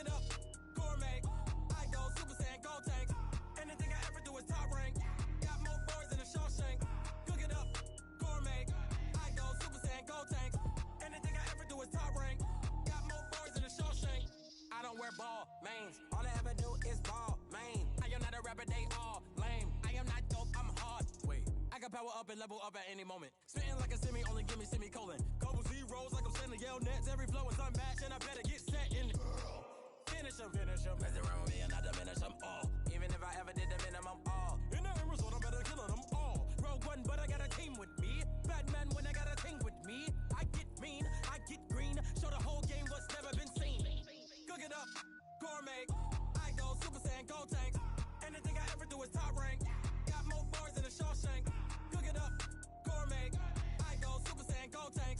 it up, gourmet. I go Super Saiyan, go tank. Anything I ever do is top rank. Got more boys than a Shawshank. Cook it up, gourmet. I go Super Saiyan, go tank. Anything I ever do is top rank. Got more boys than a Shawshank. I don't wear ball mains. All I ever do is ball main. I am not a rapper, they all lame. I am not dope, I'm hard. Wait, I can power up and level up at any moment. Spitting like a semi, only give me semicolon. Couple zeros like I'm sending yell nets. Every flow is unmatched and I better get set in. Finish them. Mess around with me and I diminish them all. Even if I ever did the minimum all. In the end result, I'm better killing them all. Rogue One, but I got a team with me. Batman when I got a team with me. I get mean, I get green. Show the whole game what's never been seen. Cook it up, gourmet. I go Super Saiyan, go tank. Anything I ever do is top rank. Got more bars than a Shawshank. Cook it up, gourmet. I go Super Saiyan, go tank.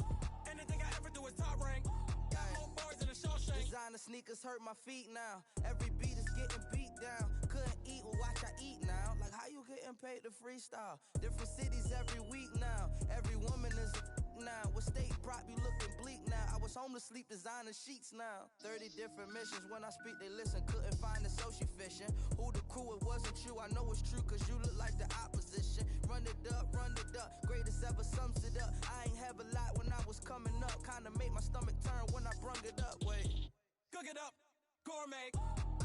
Anything I ever do is top rank. Got more bars than a Shawshank. Designer sneakers hurt my feet now. Every beat is getting beat down. Couldn't eat, well watch I eat now. Like how you getting paid to freestyle? Different cities every week now. Every woman is a now. What state prop you looking bleak now? I was home to sleep designer sheets now. 30 different missions. When I speak they listen. Couldn't find the social fishing. Who the crew, it wasn't you. I know it's true cause you look like the opposition. Run it up. Greatest ever sums it up. I ain't have a lot when I was coming up. Kinda made my stomach turn when I brung it up. Wait. Cook it up, gourmet.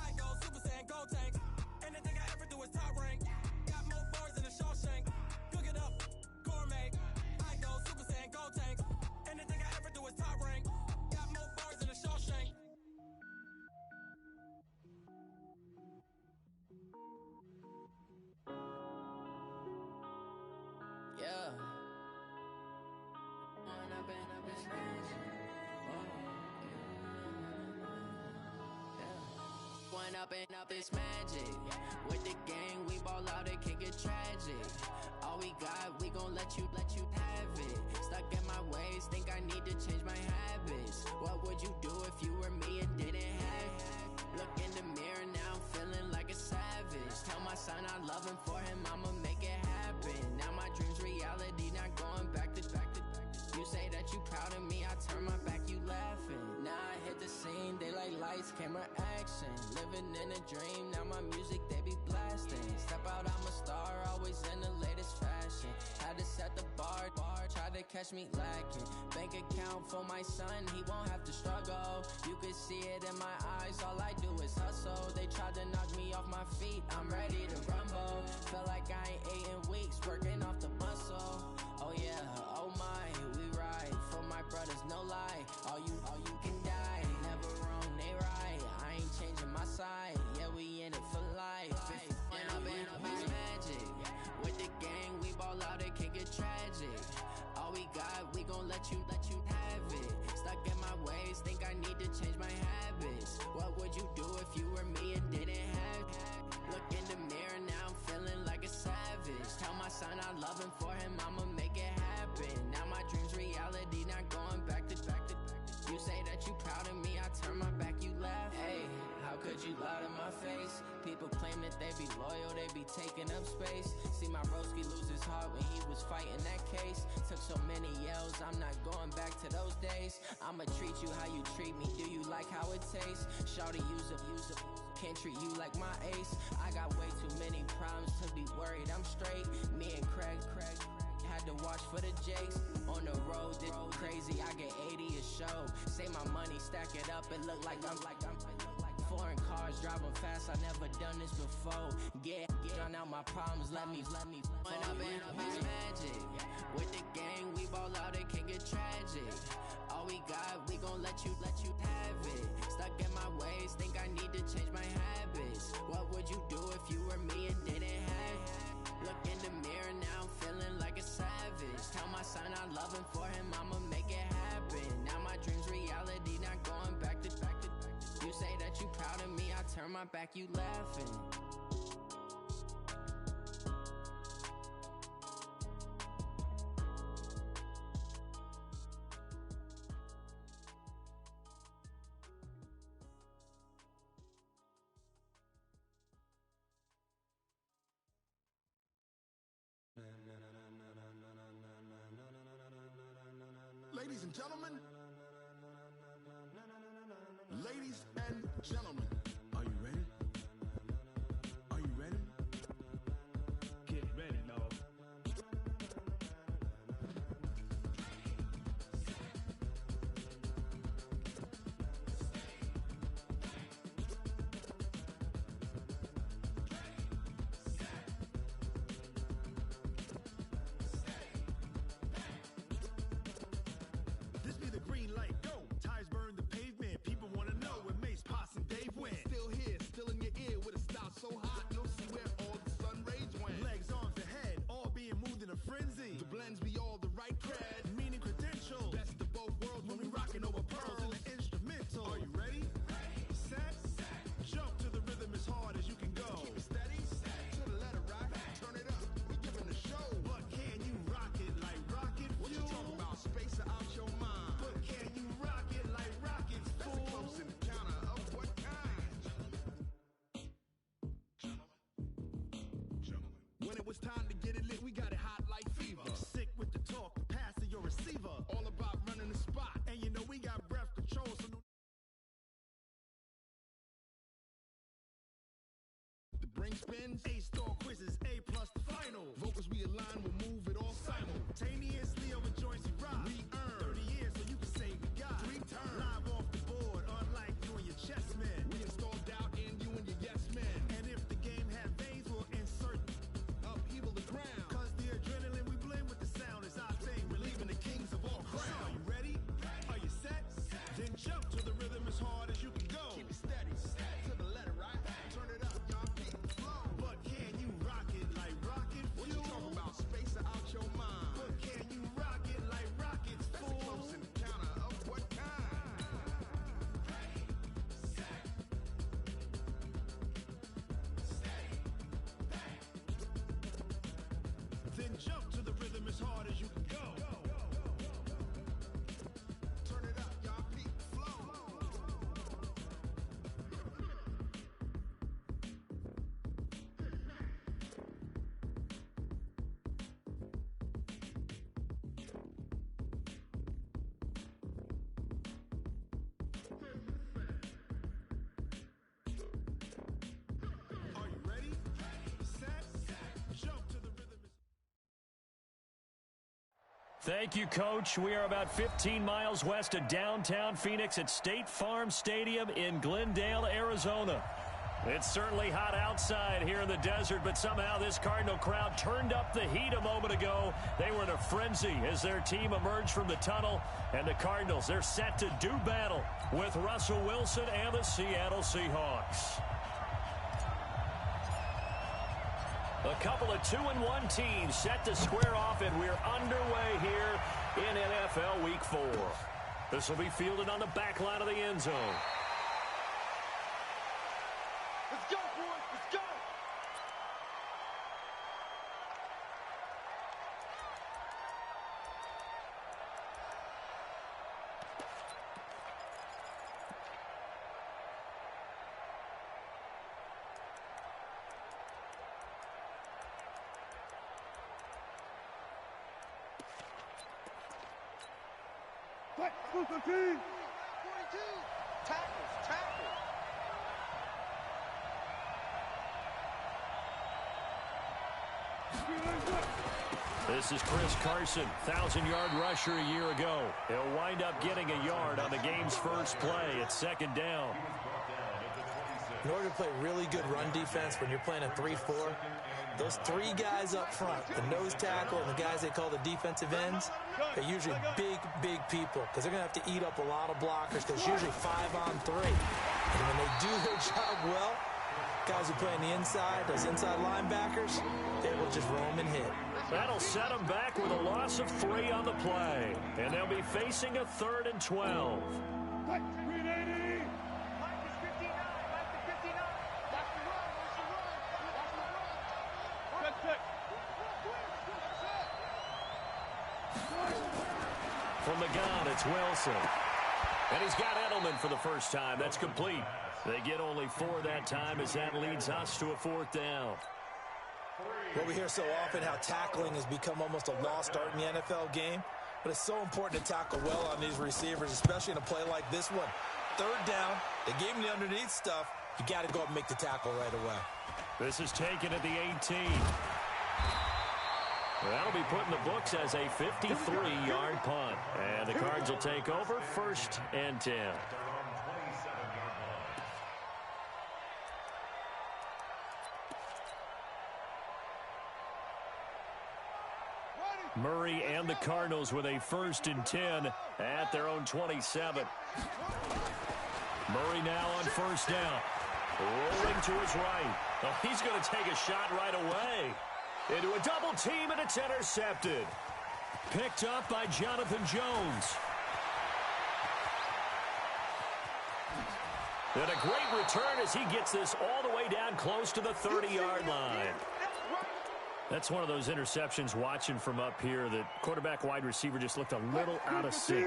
I go Super Saiyan, go tank. Anything I ever do is top rank. Got more bars than a Shawshank. Cook it up, gourmet. I go Super Saiyan, go tank. Anything I ever do is top rank. Got more bars than a Shawshank. Yeah. When I've been up this magic. When up this magic. With the gang, we ball out, it can get tragic. All we got, we gon' let you have it. Stuck in my ways, think I need to change my habits. What would you do if you were me and didn't have it? Look in the mirror, now I'm feeling like a savage. Tell my son I love him, for him I'ma make it happen. Now my dream's reality, not going back to. You say that you proud of me, I turn my back, you laughing. Now I hit the scene, daylight lights, camera action. Living in a dream, now my music, they be blasting. Step out, I'm a star, always in the latest fashion. Had to set the bar, try to catch me lacking. Bank account for my son, he won't have to struggle. You could see it in my eyes, all I do is hustle. They tried to knock me off my feet, I'm ready to rumble. Felt like I ain't ate in weeks, working off the muscle. Oh yeah, oh my, we ride for my brothers, no lie. All you can die, never wrong, they right. I ain't changing my side, yeah, we in it for life. When I've been up is magic. With the gang, we ball out, it can get tragic. All we got, we gon' let you have it. Stuck in my ways, think I need to change my habits. What would you do if you were me and didn't have it? Look in the mirror, now I'm feeling like a savage. Tell my son I love him, for him I'ma make it happen. Now my dream's reality, not going back to. You say that you proud of me, I turn my back, you laugh. Hey, how could you lie to my face? People claim that they be loyal, they be taking up space. See my broski lose his heart when he was fighting that case. Took so many yells, I'm not going back to those days. I'ma treat you how you treat me, do you like how it tastes? Shawty, use up. Can't treat you like my ace. I got way too many problems to be worried, I'm straight. Me and Craig had to watch for the Jakes. On the road, this crazy, I get 80 a show. Say my money, stack it up, it look like I'm foreign cars, driving fast, I never done this before. Get drown out my problems, let me When I've been up is magic. With the gang, we ball out, it can get tragic. All we got, we gon' let you have it. Stuck in my ways, think I need to change my habits. What would you do if you were me and didn't have it? Look in the mirror, now I'm feeling like a savage. Tell my son I love him, for him I'ma make it happen. Now my dream's reality, not going back to. You say that you proud of me, I turn my back, you laughing. Ladies and gentlemen, ladies and Gentlemen, are you ready? Are you ready? Get ready, y'all. This be the green light, go. Tires burn the pavement. People wanna know when Mace, Potts, and Dave went. Still here, still in your ear with a style so hot, you'll see where all the sun rays went. Legs, arms, and head, all being moved in a frenzy. The blends be all the right cred, meaning credentials. Best of both worlds when we rockin' over pearls in the instrumental. Are you ready? Set, jump to the rhythm as hard as you can go. Keep it steady, to the letter, right? Turn it up, we giving the show. But can you rock it like rocket fuel? What you talking about? Space out your mind. But can you rock it like rockets, fool? That's a close encounter of what kind? Gentlemen. When it was time to get it lit, we got it hot like fever. Sick with the talk, pass to your receiver. All about running the spot, and you know we got breath control, so no. The brain spins, A-star quizzes, A+ the final. Vocals we align, we'll move it all simultaneously over joints we rock. We earn 30 years, so you can say we got 3 turns. Live off the board, unlike you and your chess men. We install doubt in you and your yes men. And if the game had veins, we'll insert upheaval the ground. Cause the adrenaline we blend with the sound is our thing, relieving the kings of all crowns. Are you ready? Are you set? Then jump to the rhythm as hard as you can go. Keep it steady, to the letter, right? Turn it up, y'all, beat the flow. But can you rock it like rocket fuel? What you talking about? Space out your mind. But can you rock it like rockets, fool? That's a close encounter of what kind? Then jump to the rhythm as hard as you can go. Turn it up, y'all, beat the flow. Are you ready? Set, jump to the rhythm. Thank you, Coach. We are about 15 miles west of downtown Phoenix at State Farm Stadium in Glendale, Arizona. It's certainly hot outside here in the desert, but somehow this Cardinal crowd turned up the heat a moment ago. They were in a frenzy as their team emerged from the tunnel, and the Cardinals, they're set to do battle with Russell Wilson and the Seattle Seahawks. A couple of 2-1 teams set to square off, and we're underway here in NFL Week 4. This will be fielded on the back line of the end zone. Let's go, boys. Let's go. Fight, 215. 42. Tackles. This is Chris Carson, 1,000-yard rusher a year ago. He'll wind up getting a yard on the game's first play. It's second down. In order to play really good run defense when you're playing a 3-4, those 3 guys up front, the nose tackle and the guys they call the defensive ends, they're usually big people because they're going to have to eat up a lot of blockers because usually 5-on-3. And when they do their job well, guys who play on the inside, those inside linebackers, they will just roam and hit. That'll set them back with a loss of 3 on the play. And they'll be facing a 3rd and 12. Fight, 380. Mike is 59. Mike is 59. That's the run. That's the run. That's the run. Good pick. From the gun, it's Wilson. And he's got Edelman for the first time. That's complete. They get only 4 that time as that leads us to a 4th down. Well, we hear so often how tackling has become almost a lost art in the NFL game, but it's so important to tackle well on these receivers, especially in a play like this one. third down. They gave him the underneath stuff. You got to go up and make the tackle right away. This is taken at the 18. That'll be put in the books as a 53-yard punt. And the Cards will take over, 1st and 10. Murray and the Cardinals with a 1st and 10 at their own 27. Murray now on 1st down. Rolling to his right. Oh, he's going to take a shot right away. Into a double team, and it's intercepted. Picked up by Jonathan Jones. And a great return as he gets this all the way down close to the 30-yard line. That's one of those interceptions watching from up here that quarterback wide receiver just looked a little out of sync.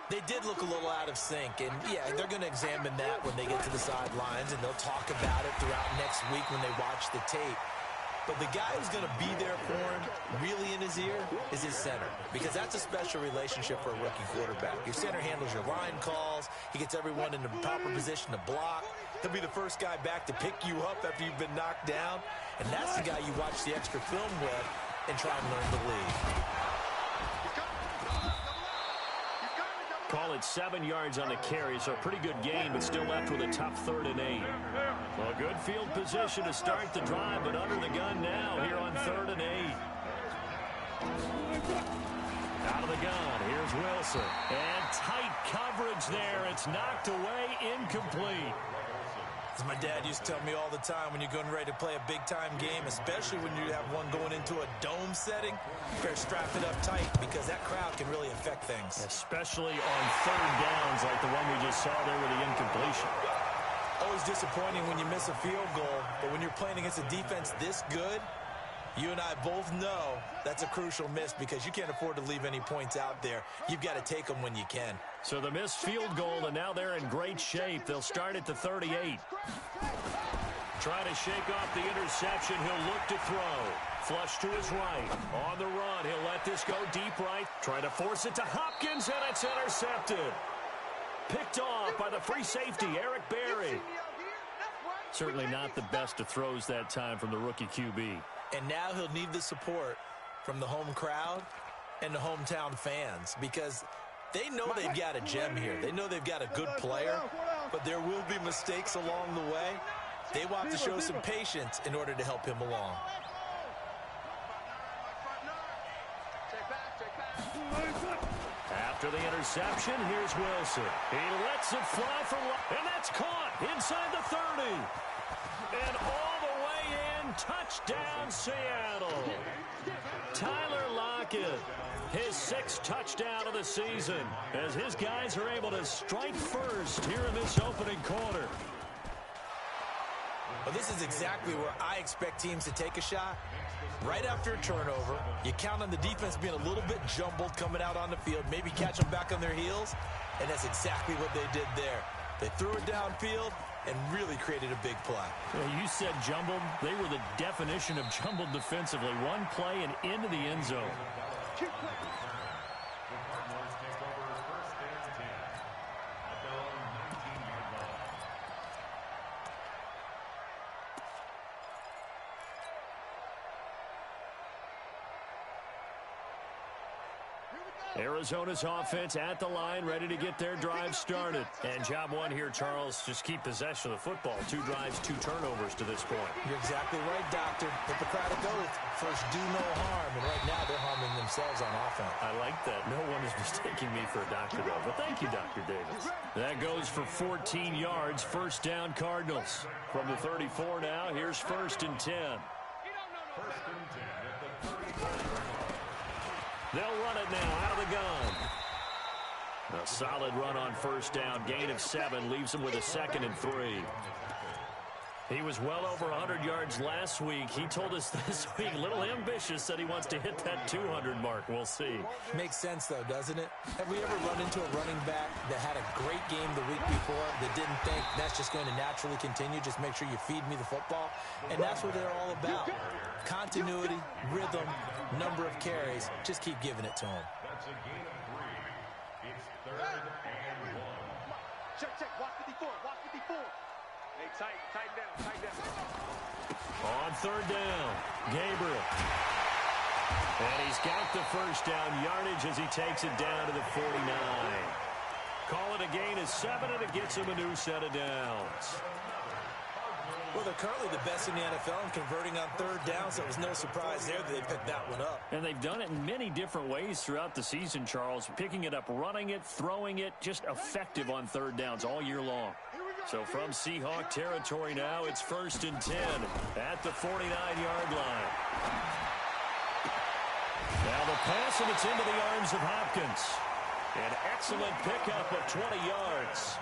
They did look a little out of sync, and yeah, they're going to examine that when they get to the sidelines, and they'll talk about it throughout next week when they watch the tape. But the guy who's going to be there for him, really in his ear, is his center, because that's a special relationship for a rookie quarterback. Your center handles your line calls. He gets everyone in the proper position to block. He'll be the first guy back to pick you up after you've been knocked down, and that's the guy you watch the extra film with and try and learn to lead. Call it 7 yards on the carry, so a pretty good gain, but still left with a tough 3rd and 8. Well, good field position to start the drive, but under the gun now here on 3rd and 8. Out of the gun, here's Wilson. And tight coverage there. It's knocked away, incomplete. As my dad used to tell me all the time, when you're going ready to play a big-time game, especially when you have one going into a dome setting, you better strap it up tight because that crowd can really affect things. Especially on 3rd downs like the one we just saw there with the incompletion. Always disappointing when you miss a field goal, but when you're playing against a defense this good, you and I both know that's a crucial miss because you can't afford to leave any points out there. You've got to take them when you can. So the missed field goal, and now they're in great shape. They'll start at the 38. Trying to shake off the interception. He'll look to throw. Flush to his right. On the run, he'll let this go deep right. Try to force it to Hopkins, and it's intercepted. Picked off by the free safety, Eric Berry. Certainly not the best of throws that time from the rookie QB. And now he'll need the support from the home crowd and the hometown fans because they know they've got a gem here. They know they've got a good player, but there will be mistakes along the way. They want to show some patience in order to help him along. After the interception, here's Wilson. He lets it fly for one, and that's caught inside the 30. And all the way in, touchdown Seattle. Tyler Lockett, his 6th touchdown of the season, as his guys are able to strike first here in this opening quarter. Well, this is exactly where I expect teams to take a shot. Right after a turnover, you count on the defense being a little bit jumbled coming out on the field, maybe catch them back on their heels, and that's exactly what they did there. They threw it downfield and really created a big play. Well, you said jumbled. They were the definition of jumbled defensively. One play and into the end zone. Arizona's offense at the line, ready to get their drive started. And job one here, Charles, just keep possession of the football. 2 drives, 2 turnovers to this point. You're exactly right, Doctor. Hippocratic oath. First, do no harm. And right now, they're harming themselves on offense. I like that. No one is mistaking me for a doctor, though. But thank you, Dr. Davis. That goes for 14 yards. 1st down, Cardinals. From the 34 now, here's 1st and 10. They'll run it now out of the gun. A solid run on 1st down. Gain of 7 leaves him with a 2nd and 3. He was well over 100 yards last week. He told us this week, a little ambitious, said he wants to hit that 200 mark. We'll see. Makes sense, though, doesn't it? Have we ever run into a running back that had a great game the week before that didn't think that's just going to naturally continue? Just make sure you feed me the football. And that's what they're all about. Continuity, rhythm, number of carries. Just keep giving it to him. That's a gain of 3. It's 3rd and 1. Check, check. Watch 54. Watch 54. Hey, tighten down. On third down, Gabriel. And he's got the first down yardage as he takes it down to the 49. Call it a gain of 7, and it gets him a new set of downs. Well, they're currently the best in the NFL in converting on third down, so it was no surprise there that they picked that one up. And they've done it in many different ways throughout the season, Charles. Picking it up, running it, throwing it, just effective on third downs all year long. So from Seahawk territory now, it's 1st and 10 at the 49-yard line. Now the pass, and it's into the arms of Hopkins. An excellent pickup of 20 yards.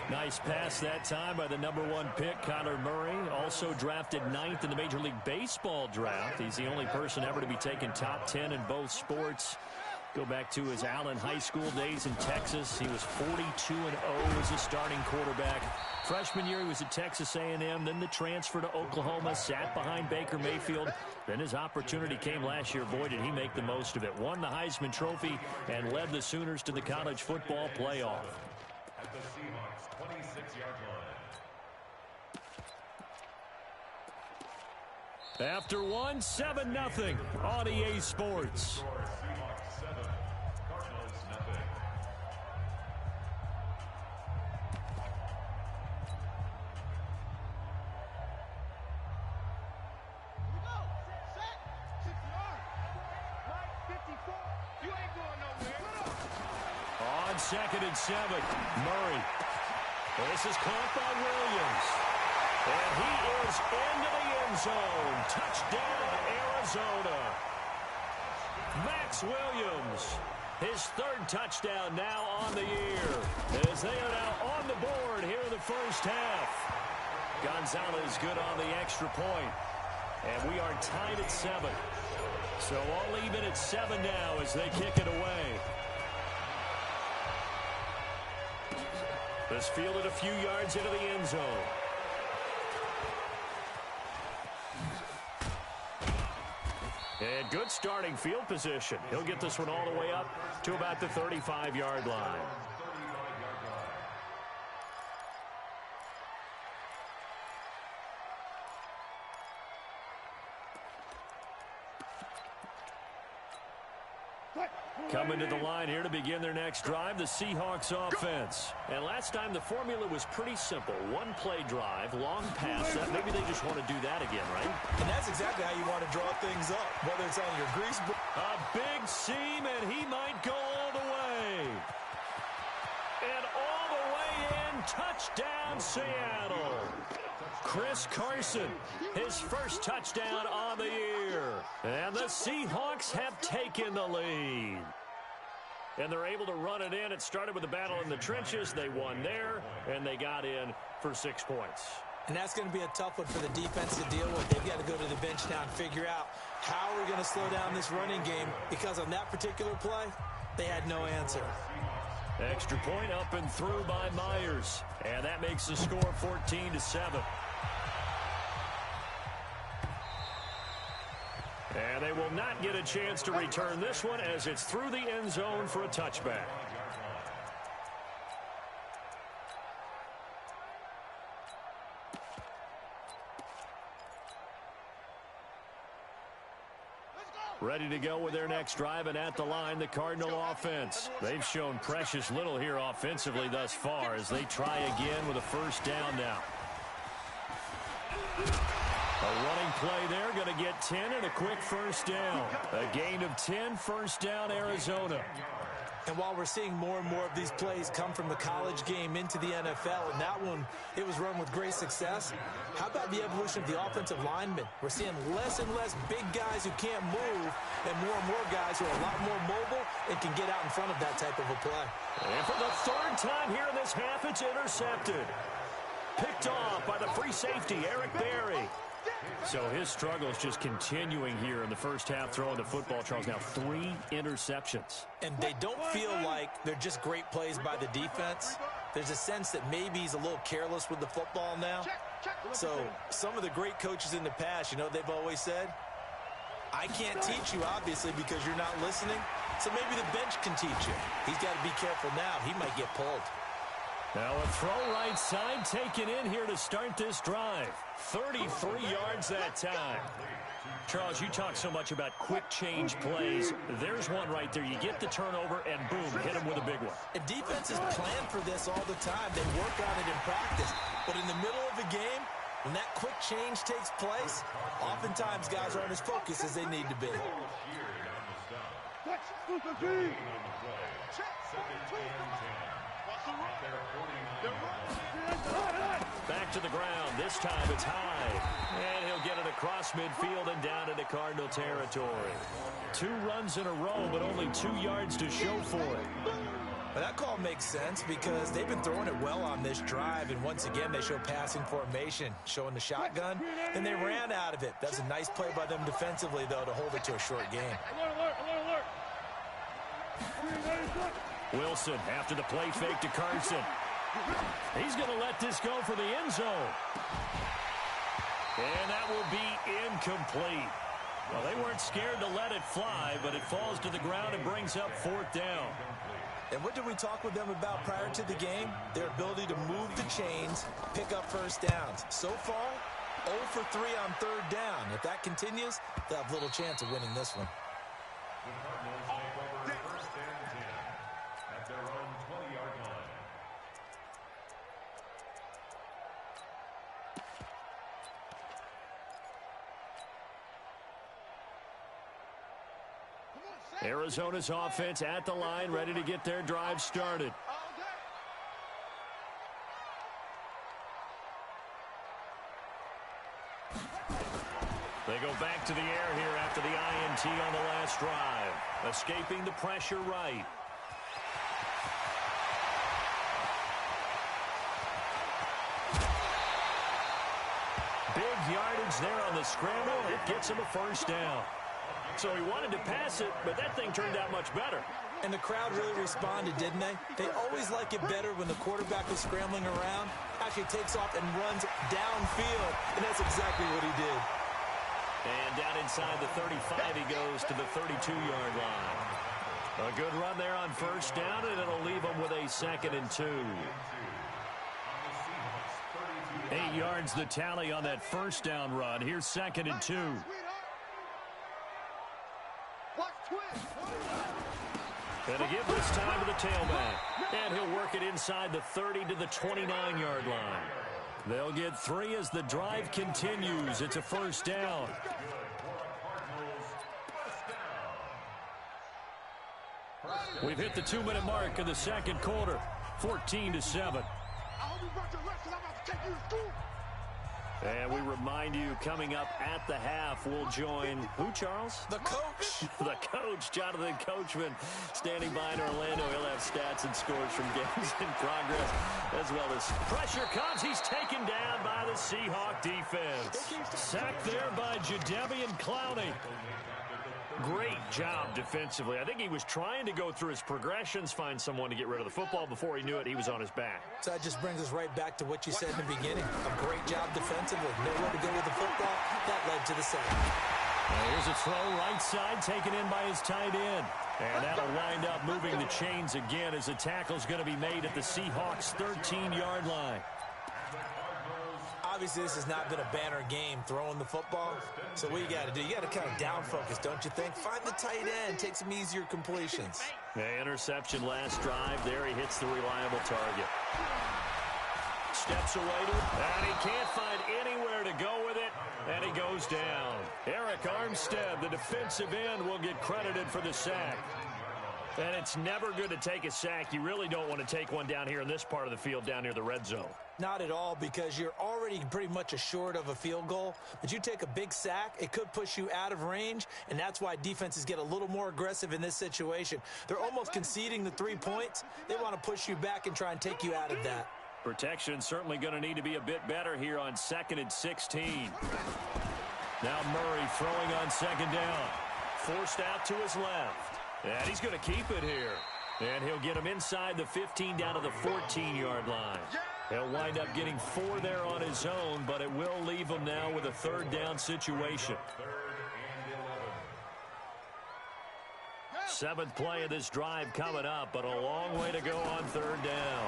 Nice pass that time by the #1 pick, Kyler Murray. Also drafted 9th in the Major League Baseball draft. He's the only person ever to be taken top 10 in both sports. Go back to his Allen High School days in Texas. He was 42-0 as a starting quarterback. Freshman year, he was at Texas A&M. Then the transfer to Oklahoma, sat behind Baker Mayfield. Then his opportunity came last year. Boy, did he make the most of it. Won the Heisman Trophy and led the Sooners to the college football playoff. At the Seahawks 26-yard line. After one, 7-0 on EA Sports. Seahawks 7, Cardinals nothing. Here we go. Set. 6 yards. Right, 54. You ain't going nowhere. On 2nd and 7, Murray. This is caught by Williams. And he is into the end zone. Touchdown, Arizona. Max Williams, his 3rd touchdown now on the year, as they are now on the board here in the first half. Gonzalez good on the extra point. And we are tied at 7. So all even at 7 now as they kick it away. This fielded a few yards into the end zone. And good starting field position. He'll get this one all the way up to about the 35-yard line. Coming to the line here to begin their next drive, the Seahawks offense. And last time the formula was pretty simple. One-play drive, long pass. Maybe they just want to do that again, right? And that's exactly how you want to draw things up, whether it's on your grease. A big seam, and he might go all the way. And all the way in, touchdown, Seattle. Chris Carson, his first touchdown on the year. And the Seahawks have taken the lead. And they're able to run it in. It started with a battle in the trenches. They won there, and they got in for 6 points. And that's going to be a tough one for the defense to deal with. They've got to go to the bench now and figure out how we're going to slow down this running game, because on that particular play, they had no answer. Extra point up and through by Myers. And that makes the score 14-7. And they will not get a chance to return this one as it's through the end zone for a touchback. Ready to go with their next drive, and at the line, the Cardinal offense. They've shown precious little here offensively thus far as they try again with a first down now. A running play there, going to get 10 and a quick first down. A gain of 10, first down, Arizona. And while we're seeing more and more of these plays come from the college game into the NFL, and that one, it was run with great success, how about the evolution of the offensive linemen? We're seeing less and less big guys who can't move and more guys who are a lot more mobile and can get out in front of that type of a play. And for the 3rd time here in this half, it's intercepted. Picked off by the free safety, Eric Berry. So his struggle is just continuing here in the first half, throwing the football. Charles, now 3 interceptions. And they don't feel like they're just great plays by the defense. There's a sense that maybe he's a little careless with the football now. So some of the great coaches in the past, you know, they've always said, I can't teach you, obviously, because you're not listening. So maybe the bench can teach you. He's got to be careful now. He might get pulled. Now a throw right side taken in here to start this drive. 33 yards that time. Charles, you talk so much about quick change plays. There's one right there. You get the turnover, and boom, hit him with a big one. And defenses plan for this all the time. They work on it in practice. But in the middle of the game, when that quick change takes place, oftentimes guys aren't as focused as they need to be. Back to the ground. This time it's high. And he'll get it across midfield and down into Cardinal territory. 2 runs in a row, but only 2 yards to show for it. But that call makes sense because they've been throwing it well on this drive, and once again they show passing formation, showing the shotgun, and they ran out of it. That's a nice play by them defensively, though, to hold it to a short game. Wilson after the play fake to Carson. He's going to let this go for the end zone. And that will be incomplete. Well, they weren't scared to let it fly, but it falls to the ground and brings up 4th down. And what did we talk with them about prior to the game? Their ability to move the chains, pick up first downs. So far, 0 for 3 on 3rd down. If that continues, they'll have little chance of winning this one. The Cardinals take over 1st and 10 at their own 20-yard line. Arizona's offense at the line, ready to get their drive started. They go back to the air here after the INT on the last drive. Escaping the pressure right. Big yardage there on the scramble. It gets him a 1st down. So he wanted to pass it, but that thing turned out much better. And the crowd really responded, didn't they? They always like it better when the quarterback is scrambling around, actually takes off and runs downfield, and that's exactly what he did. And down inside the 35, he goes to the 32-yard line. A good run there on 1st down, and it'll leave him with a 2nd and 2. 8 yards the tally on that 1st down run. Here's 2nd and 2. And to give this time to the tailback. And he'll work it inside the 30 to the 29-yard line. They'll get 3 as the drive continues. It's a 1st down. We've hit the 2-minute mark in the 2nd quarter. 14-7. And we remind you, coming up at the half, we'll join who, Charles? The coach. The coach, Jonathan Coachman, standing by in Orlando. He'll have stats and scores from games in progress, as well as pressure comes. He's taken down by the Seahawk defense. Sacked there by Jadeveon Clowney. Great job defensively. I think he was trying to go through his progressions, find someone to get rid of the football. Before he knew it, he was on his back. So that just brings us right back to what you said in the beginning. A great job defensively. Nowhere to go with the football. That led to the sack. Here's a throw right side taken in by his tight end. And that'll wind up moving the chains again as the tackle's going to be made at the Seahawks' 13-yard line. Obviously, this has not been a banner game throwing the football. So what you got to do, you got to kind of down focus, don't you think? Find the tight end, take some easier completions. The interception last drive. There he hits the reliable target. Steps away to it, and he can't find anywhere to go with it, and he goes down. Eric Armstead, the defensive end, will get credited for the sack. And it's never good to take a sack. You really don't want to take one down here in this part of the field down near the red zone. Not at all, because you're already pretty much assured of a field goal. But you take a big sack, it could push you out of range, and that's why defenses get a little more aggressive in this situation. They're almost conceding the 3 points. They want to push you back and try and take you out of that. Protection certainly going to need to be a bit better here on 2nd and 16. Now Murray throwing on 2nd down. Forced out to his left. And he's going to keep it here. And he'll get him inside the 15 down to the 14-yard line. He'll wind up getting 4 there on his own, but it will leave him now with a 3rd down situation. Seventh play of this drive coming up, but a long way to go on third down.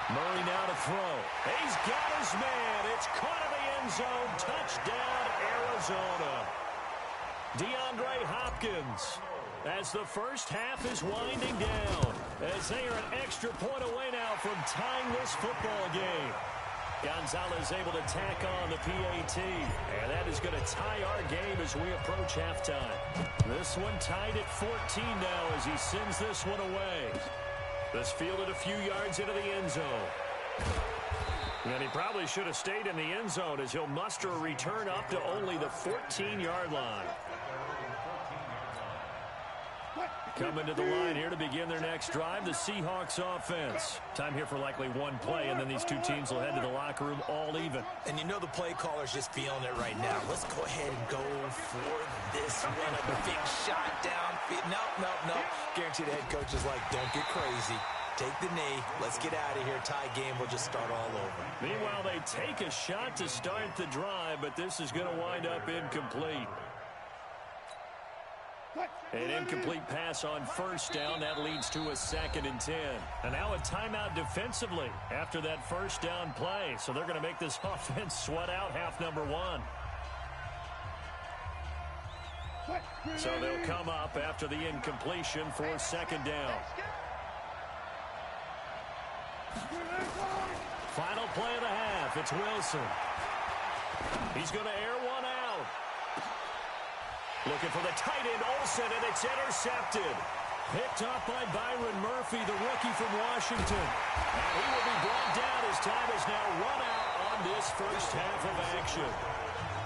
Murray now to throw. He's got his man. It's caught in the end zone. Touchdown, Arizona. DeAndre Hopkins, as the first half is winding down, as they are an extra point away now from tying this football game. Gonzalez able to tack on the PAT, and that is going to tie our game as we approach halftime. This one tied at 14 now as he sends this one away. This fielded a few yards into the end zone. And he probably should have stayed in the end zone as he'll muster a return up to only the 14-yard line. Coming to the line here to begin their next drive, the Seahawks offense. Time here for likely one play, and then these two teams will head to the locker room all even. And you know the play caller's just feeling it right now. Let's go ahead and go for this one. A big shot downfield. No. Guarantee the head coach is like, don't get crazy. Take the knee. Let's get out of here. Tie game. We'll just start all over. Meanwhile, they take a shot to start the drive, but this is going to wind up incomplete. An incomplete pass on first down. That leads to a 2nd and 10. And now a timeout defensively after that first down play. So they're going to make this offense sweat out half number one. So they'll come up after the incompletion for 2nd down. Final play of the half. It's Wilson. He's going to air one out. Looking for the tight end, Olsen, and it's intercepted. Picked up by Byron Murphy, the rookie from Washington. And he will be brought down as time is now run out on this first half of action.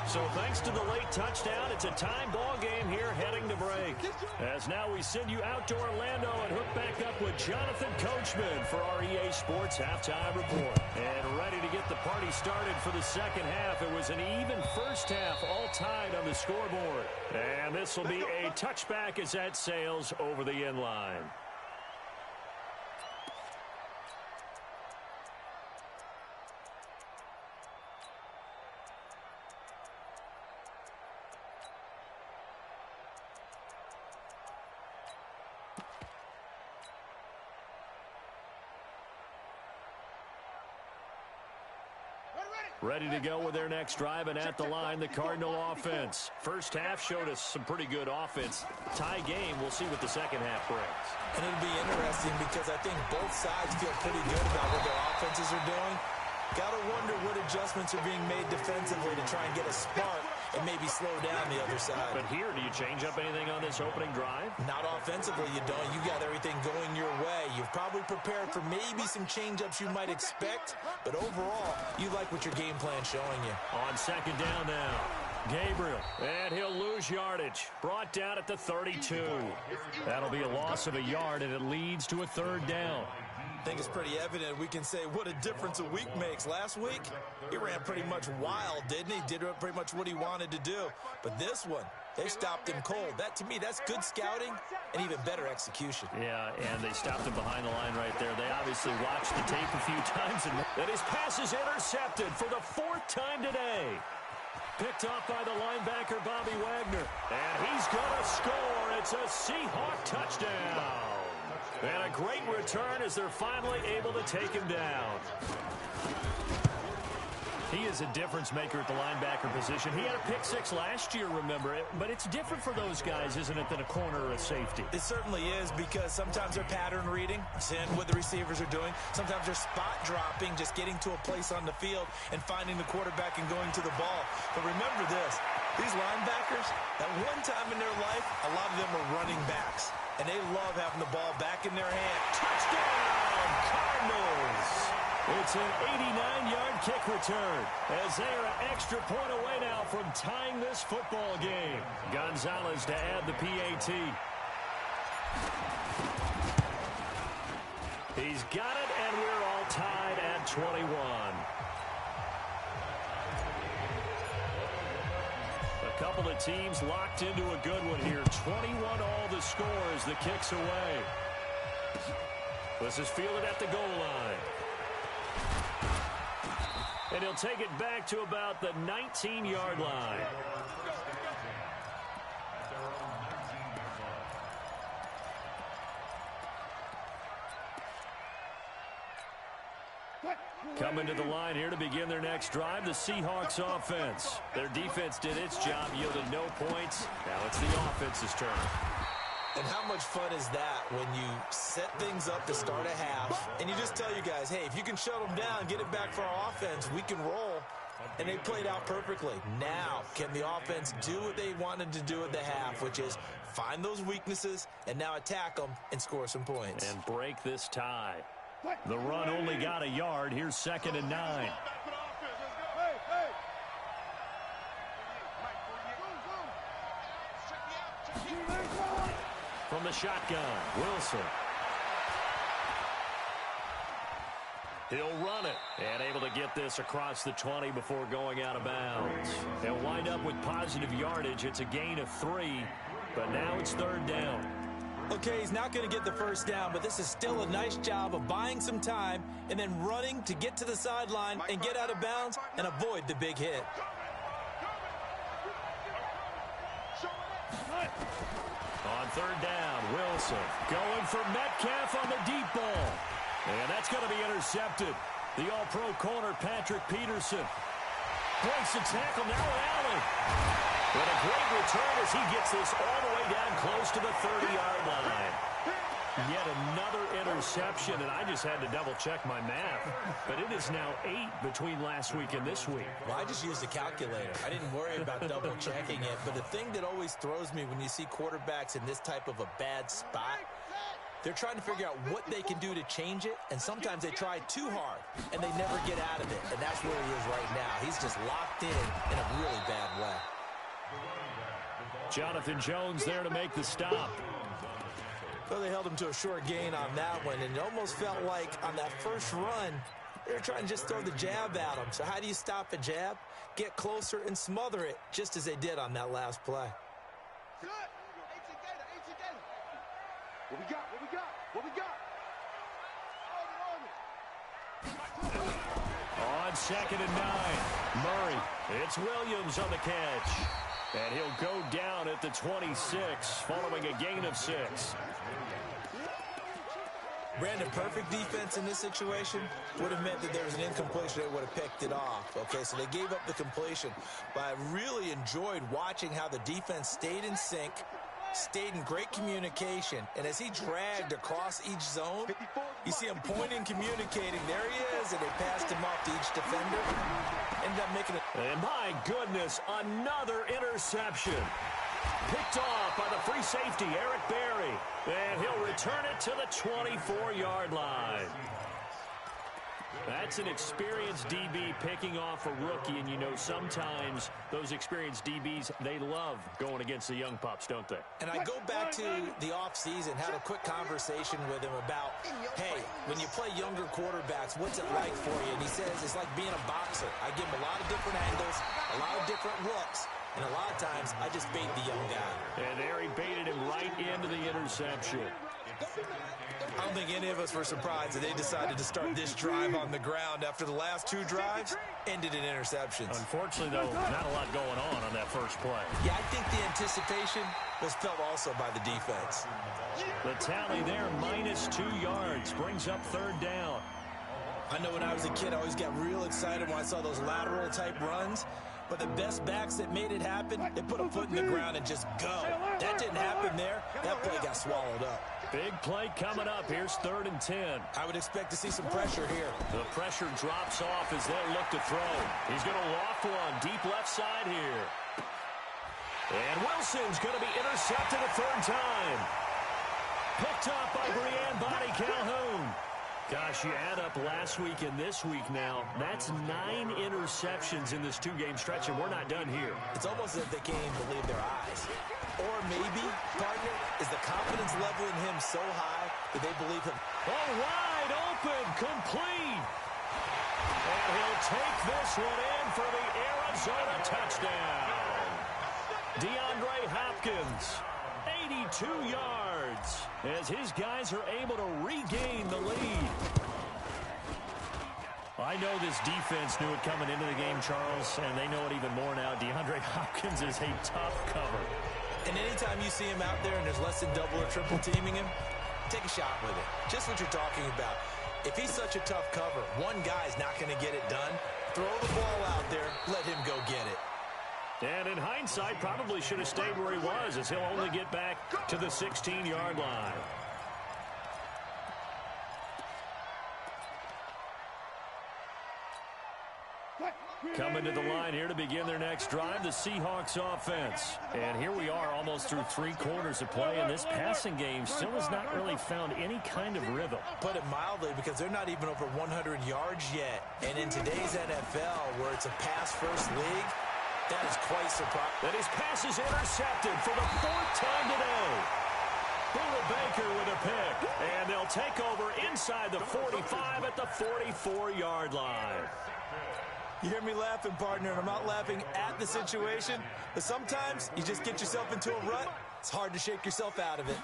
So thanks to the late touchdown, it's a time ball game here heading to break. As now we send you out to Orlando and hook back up with Jonathan Coachman for our EA Sports Halftime Report. And ready to get the party started for the second half. It was an even first half, all tied on the scoreboard. And this will be a touchback as that sails over the end line. Ready to go with their next drive, and at the line, the Cardinal offense. First half showed us some pretty good offense. Tie game, we'll see what the second half brings. And it'll be interesting because I think both sides feel pretty good about what their offenses are doing. Gotta wonder what adjustments are being made defensively to try and get a spark and maybe slow down the other side. But here, do you change up anything on this opening drive? Not offensively, you don't. You got everything going your way. You've probably prepared for maybe some change-ups you might expect, but overall, you like what your game plan's showing you. On 2nd down now, Gabriel, and he'll lose yardage. Brought down at the 32. That'll be a loss of a yard, and it leads to a 3rd down. I think it's pretty evident we can say what a difference a week makes. Last week, he ran pretty much wild, didn't he? Did pretty much what he wanted to do. But this one, they stopped him cold. That, to me, that's good scouting and even better execution. Yeah, and they stopped him behind the line right there. They obviously watched the tape a few times, and his pass is intercepted for the 4th time today. Picked off by the linebacker, Bobby Wagner. And he's going to score. It's a Seahawk touchdown. And a great return as they're finally able to take him down. He is a difference maker at the linebacker position. He had a pick 6 last year, remember it. But it's different for those guys, isn't it, than a corner or a safety? It certainly is, because sometimes they're pattern reading, seeing what the receivers are doing. Sometimes they're spot dropping, just getting to a place on the field and finding the quarterback and going to the ball. But remember this, these linebackers, at one time in their life, a lot of them were running backs. And they love having the ball back in their hand. Touchdown, Cardinals! It's an 89-yard kick return as they are an extra point away now from tying this football game. Gonzalez to add the PAT. He's got it, and we're all tied at 21. A couple of teams locked into a good one here. 21 all the score as the kick's away. This is fielded at the goal line. And he'll take it back to about the 19-yard line. Coming to the line here to begin their next drive, the Seahawks offense. Their defense did its job, yielded no points. Now it's the offense's turn. And how much fun is that when you set things up to start a half, and you just tell you guys, hey, if you can shut them down, get it back for our offense, we can roll. And they played out perfectly. Now, can the offense do what they wanted to do at the half, which is find those weaknesses and now attack them and score some points. And break this tie. The run only got a yard. Here's 2nd and 9. From the shotgun, Wilson. He'll run it and able to get this across the 20 before going out of bounds. They'll wind up with positive yardage. It's a gain of 3, but now it's 3rd down. Okay, he's not going to get the first down, but this is still a nice job of buying some time and then running to get to the sideline and get out of bounds and avoid the big hit. On 3rd down, Wilson going for Metcalf on the deep ball. And that's going to be intercepted. The all-pro corner, Patrick Peterson, breaks the tackle. Now Allen. But a great return as he gets this all the way down close to the 30-yard line. Yet another interception, and I just had to double-check my math. But it is now 8 between last week and this week. Well, I just used a calculator. I didn't worry about double-checking it. But the thing that always throws me when you see quarterbacks in this type of a bad spot, they're trying to figure out what they can do to change it, and sometimes they try too hard, and they never get out of it. And that's where he is right now. He's just locked in a really bad way. Jonathan Jones there to make the stop. Well, they held him to a short gain on that one, and it almost felt like on that first run, they were trying to just throw the jab at him. So how do you stop a jab? Get closer and smother it, just as they did on that last play. Good. What we got? What we got? What we got? On 2nd and 9, Murray. It's Williams on the catch. And he'll go down at the 26, following a gain of 6. Brandon, perfect defense in this situation would have meant that there was an incompletion. They would have picked it off. Okay, so they gave up the completion. But I really enjoyed watching how the defense stayed in sync, stayed in great communication, and as he dragged across each zone, you see him pointing, communicating. There he is, and they passed him off to each defender. Ended up making it. And my goodness, another interception. Picked off by the free safety, Eric Berry. And he'll return it to the 24-yard line. That's an experienced DB picking off a rookie, and you know sometimes those experienced DBs, they love going against the young pups, don't they? And I go back to the offseason, had a quick conversation with him about, hey, when you play younger quarterbacks, what's it like for you? And he says it's like being a boxer. I give him a lot of different angles, a lot of different looks, and a lot of times I just bait the young guy. And there he baited him right into the interception. I don't think any of us were surprised that they decided to start this drive on the ground after the last 2 drives ended in interceptions. Unfortunately, though, not a lot going on that first play. Yeah, I think the anticipation was felt also by the defense. The tally there, -2 yards, brings up 3rd down. I know when I was a kid, I always got real excited when I saw those lateral-type runs. But the best backs that made it happen, they put a foot in the ground and just go. That didn't happen there. That play got swallowed up. Big play coming up. Here's 3rd and 10. I would expect to see some pressure here. The pressure drops off as they look to throw. He's going to loft one deep left side here. And Wilson's going to be intercepted a 3rd time. Picked up by Brianne Body Calhoun. Gosh, you add up last week and this week now, that's 9 interceptions in this 2-game stretch, and we're not done here. It's almost as if they can't even believe their eyes. Or maybe, partner, is the confidence level in him so high that they believe him. Oh, wide open, complete. And he'll take this one in for the Arizona touchdown. DeAndre Hopkins, 82 yards, as his guys are able to regain the lead. I know this defense knew it coming into the game, Charles, and they know it even more now. DeAndre Hopkins is a tough cover. And anytime you see him out there and there's less than double or triple teaming him, take a shot with it. Just what you're talking about. If he's such a tough cover, one guy's not going to get it done. Throw the ball out there. Let him go get it. And in hindsight, probably should have stayed where he was, as he'll only get back to the 16-yard line. Coming to the line here to begin their next drive, the Seahawks offense. And here we are almost through 3 quarters of play, and this passing game still has not really found any kind of rhythm. Put it mildly, because they're not even over 100 yards yet. And in today's NFL, where it's a pass-first league, that is quite surprising. And his pass is intercepted for the 4th time today. Buda Baker with a pick. And they'll take over inside the 45 at the 44-yard line. You hear me laughing, partner, and I'm not laughing at the situation, but sometimes you just get yourself into a rut. It's hard to shake yourself out of it.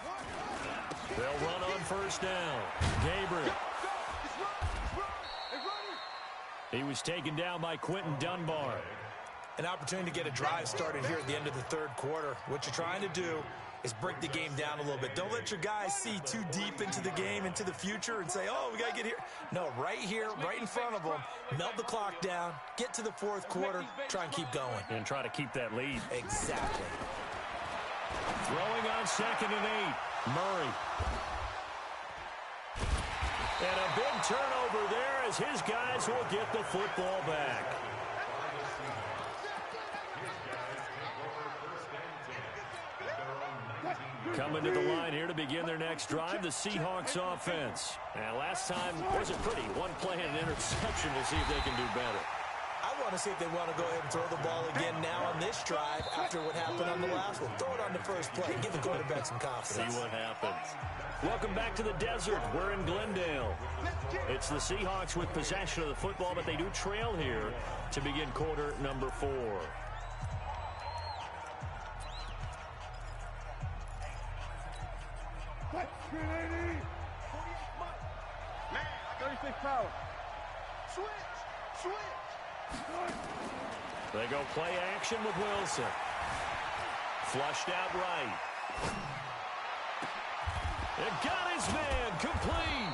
They'll run on first down. Gabriel. He was taken down by Quentin Dunbar. An opportunity to get a drive started here at the end of the 3rd quarter. What you're trying to do is break the game down a little bit. Don't let your guys see too deep into the game, into the future, and say, oh, we got to get here. No, right here, right in front of them, melt the clock down, get to the 4th quarter, try and keep going. And try to keep that lead. Exactly. Throwing on 2nd and 8. Murray. And a big turnover there as his guys will get the football back. Coming to the line here to begin their next drive, the Seahawks offense. And last time wasn't pretty. One play and an interception. We'll see if they can do better. I want to see if they want to go ahead and throw the ball again now on this drive after what happened on the last one. Throw it on the first play. Give the quarterback some confidence. See what happens. Welcome back to the desert. We're in Glendale. It's the Seahawks with possession of the football, but they do trail here to begin quarter number 4. Man, 36 power. Switch. They go play action with Wilson. Flushed out right. And got his man complete.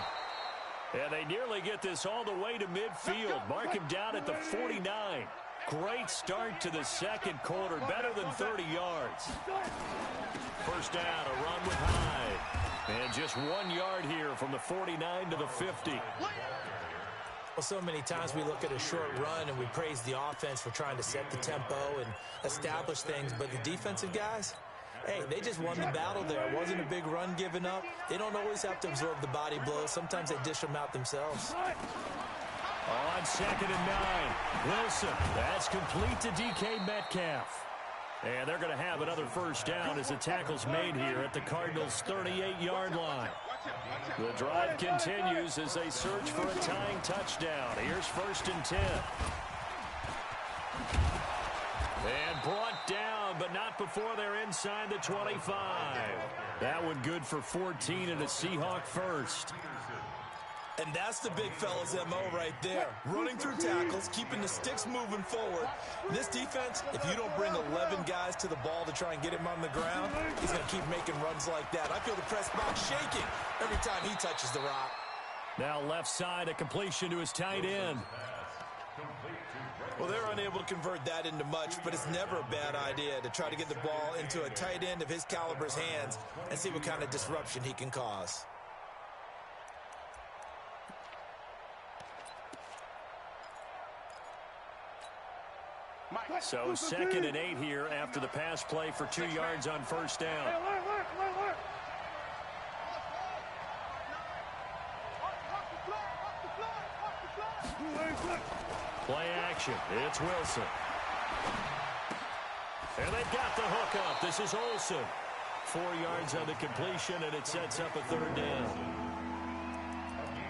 And they nearly get this all the way to midfield. Mark him down at the 49. Great start to the 2nd quarter. Better than 30 yards. First down, a run with Hyde. And just 1 yard here from the 49 to the 50. Well, so many times we look at a short run and we praise the offense for trying to set the tempo and establish things. But the defensive guys, hey, they just won the battle there. It wasn't a big run given up. They don't always have to absorb the body blows. Sometimes they dish them out themselves. On 2nd and 9, Wilson. That's complete to DK Metcalf. And they're going to have another first down as the tackle's made here at the Cardinals' 38-yard line. The drive continues as they search for a tying touchdown. Here's 1st and 10. And brought down, but not before they're inside the 25. That one good for 14 and a Seahawk first. And that's the big fella's MO right there. Running through tackles, keeping the sticks moving forward. This defense, if you don't bring 11 guys to the ball to try and get him on the ground, he's going to keep making runs like that. I feel the press box shaking every time he touches the rock. Now left side, a completion to his tight end. Well, they're unable to convert that into much, but it's never a bad idea to try to get the ball into a tight end of his caliber's hands and see what kind of disruption he can cause. So 2nd and 8 here after the pass play for 2 yards on first down. Play action. It's Wilson. And they've got the hook up. This is Olsen. 4 yards on the completion, and it sets up a 3rd down.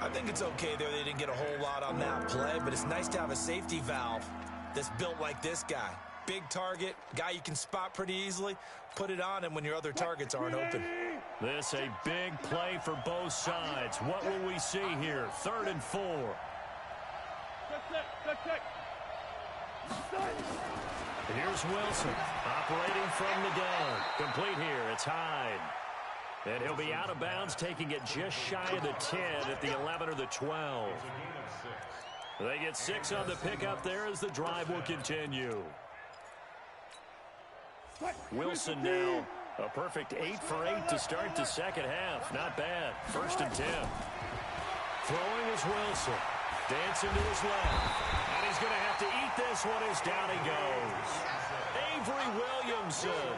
I think it's okay there. They didn't get a whole lot on that play, but it's nice to have a safety valve that's built like this guy. Big target, guy you can spot pretty easily. Put it on him when your other targets aren't open. This a big play for both sides. What will we see here? 3rd and 4. Here's Wilson operating from the gun. Complete here. It's Hyde. And he'll be out of bounds, taking it just shy of the 10 at the 11 or the 12. They get 6 on the pickup there as the drive will continue. Wilson now, a perfect 8 for 8 to start the second half. Not bad. 1st and 10. Throwing is Wilson. Dancing to his left. And he's going to have to eat this one as down he goes. Avery Williamson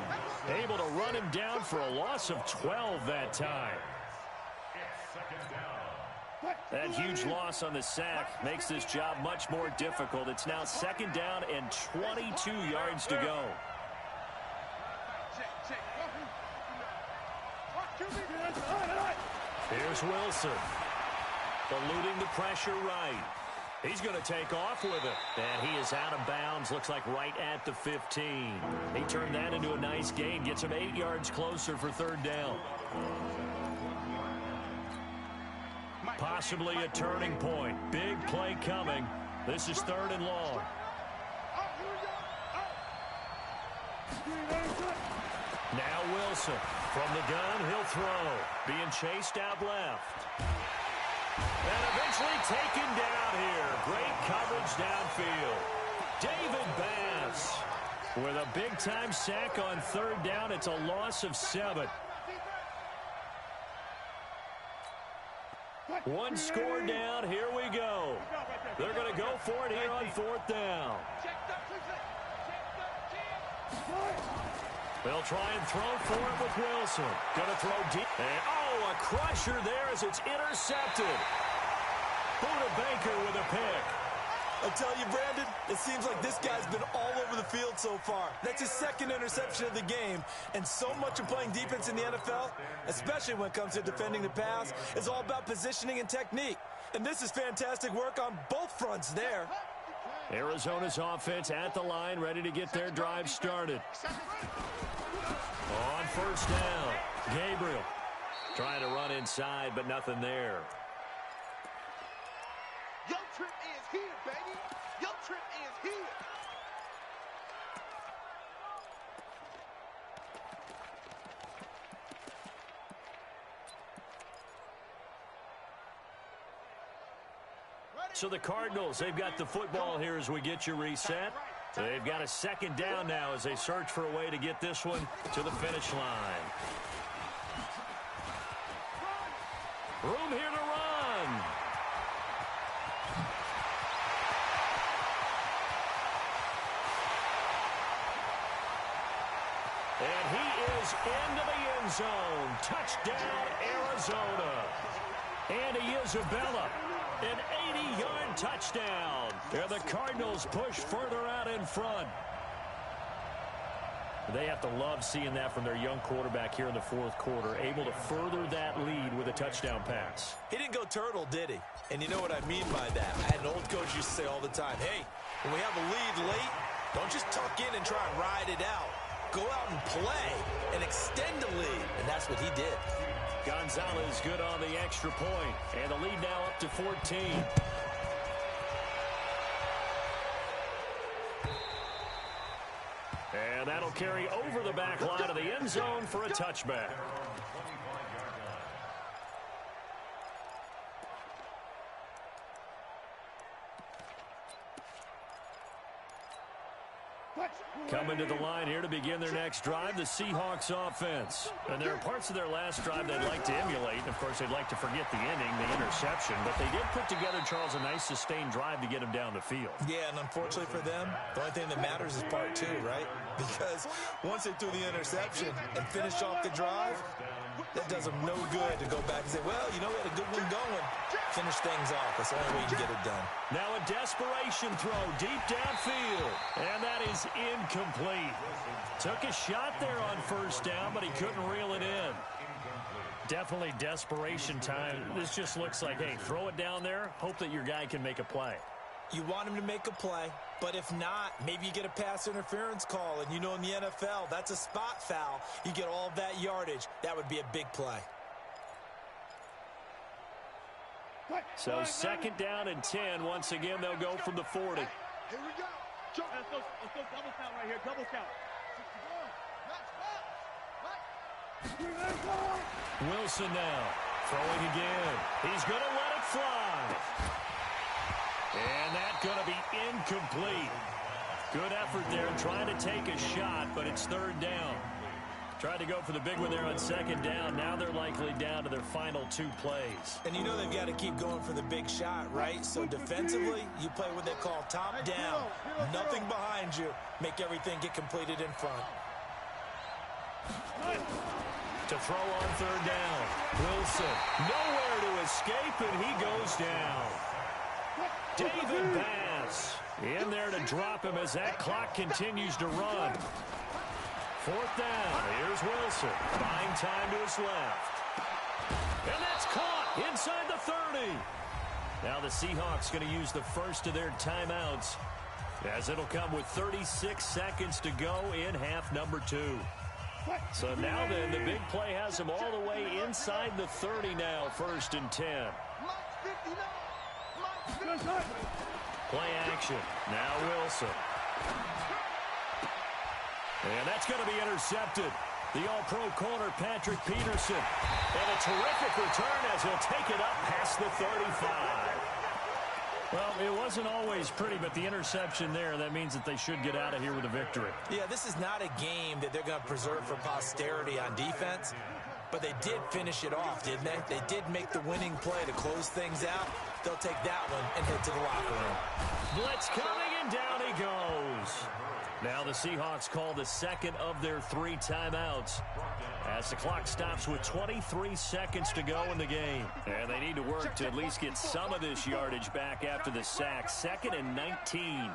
able to run him down for a loss of 12 that time. That huge loss on the sack makes this job much more difficult. It's now 2nd down and 22 yards to go. Here's Wilson. Eluding the pressure right. He's going to take off with it. And he is out of bounds. Looks like right at the 15. He turned that into a nice gain. Gets him 8 yards closer for 3rd down. Possibly a turning point. Big play coming. This is 3rd and long. Now Wilson. From the gun, he'll throw. Being chased out left. And eventually taken down here. Great coverage downfield. David Bass with a big-time sack on 3rd down. It's a loss of 7. One score down. Here we go. They're going to go for it here on 4th down. They'll try and throw for it with Wilson. Going to throw deep. And, a crusher there as it's intercepted. Buda Baker with a pick. I tell you, Brandon, it seems like this guy's been all over the field so far. That's his 2nd interception of the game. And so much of playing defense in the NFL, especially when it comes to defending the pass, is all about positioning and technique. And this is fantastic work on both fronts there. Arizona's offense at the line, ready to get their drive started. On 1st down, Gabriel trying to run inside, but nothing there. Your trip is here, baby. Your trip is here. So the Cardinals, they've got the football here as we get you reset. They've got a 2nd down now as they search for a way to get this one to the finish line. Room here to run. And he is into the end zone. Touchdown, Arizona. Andy Isabella, an 80-yard touchdown. And the Cardinals push further out in front. They have to love seeing that from their young quarterback here in the 4th quarter, able to further that lead with a touchdown pass. He didn't go turtle, did he? And you know what I mean by that. I had an old coach used to say all the time, hey, when we have a lead late, don't just tuck in and try and ride it out. Go out and play and extend the lead. And that's what he did. Gonzalez good on the extra point. And the lead now up to 14. And that'll carry over the back line of the end zone for a touchback. Coming to the line here to begin their next drive, the Seahawks offense. And there are parts of their last drive they'd like to emulate. Of course, they'd like to forget the ending, the interception. But they did put together, Charles, a nice sustained drive to get them down the field. Yeah, and unfortunately for them, the only thing that matters is part 2, right? Because once they threw the interception and finished off the drive, that does them no good to go back and say, well, you know, we had a good one going. Finish things off. That's the only way you can get it done. Now a desperation throw deep downfield. And that is incomplete. Took a shot there on 1st down, but he couldn't reel it in. Definitely desperation time. This just looks like, hey, throw it down there, hope that your guy can make a play. You want him to make a play, but if not, maybe you get a pass interference call, and you know in the NFL, that's a spot foul. You get all of that yardage. That would be a big play. So 2nd down and 10. Once again, they'll go from the 40. Here we go. Let's go double count right here. Double count. 61. Wilson now. Throwing again. He's going to let it fly. And that's going to be incomplete. Good effort there trying to take a shot, but it's third down. Tried to go for the big one there on second down. Now they're likely down to their final 2 plays. And you know they've got to keep going for the big shot, right? So defensively, you play what they call top down. Nothing behind you. Make everything get completed in front. To throw on third down. Wilson, nowhere to escape, and he goes down. David Bass in there to drop him as that clock continues to run. Fourth down. Here's Wilson. Buying time to his left. And that's caught inside the 30. Now the Seahawks going to use the first of their timeouts, as it'll come with 36 seconds to go in half number 2. So now then, the big play has him all the way inside the 30 now, 1st and 10. Play action. Now Wilson. And that's going to be intercepted. The all-pro corner, Patrick Peterson. And a terrific return as he'll take it up past the 35. Well, it wasn't always pretty, but the interception there, that means that they should get out of here with a victory. Yeah, this is not a game that they're going to preserve for posterity on defense, but they did finish it off, didn't they? They did make the winning play to close things out. They'll take that one and head to the locker room. Blitz coming, and down he goes. Now the Seahawks call the second of their 3 timeouts as the clock stops with 23 seconds to go in the game. And they need to work to at least get some of this yardage back after the sack. 2nd and 19.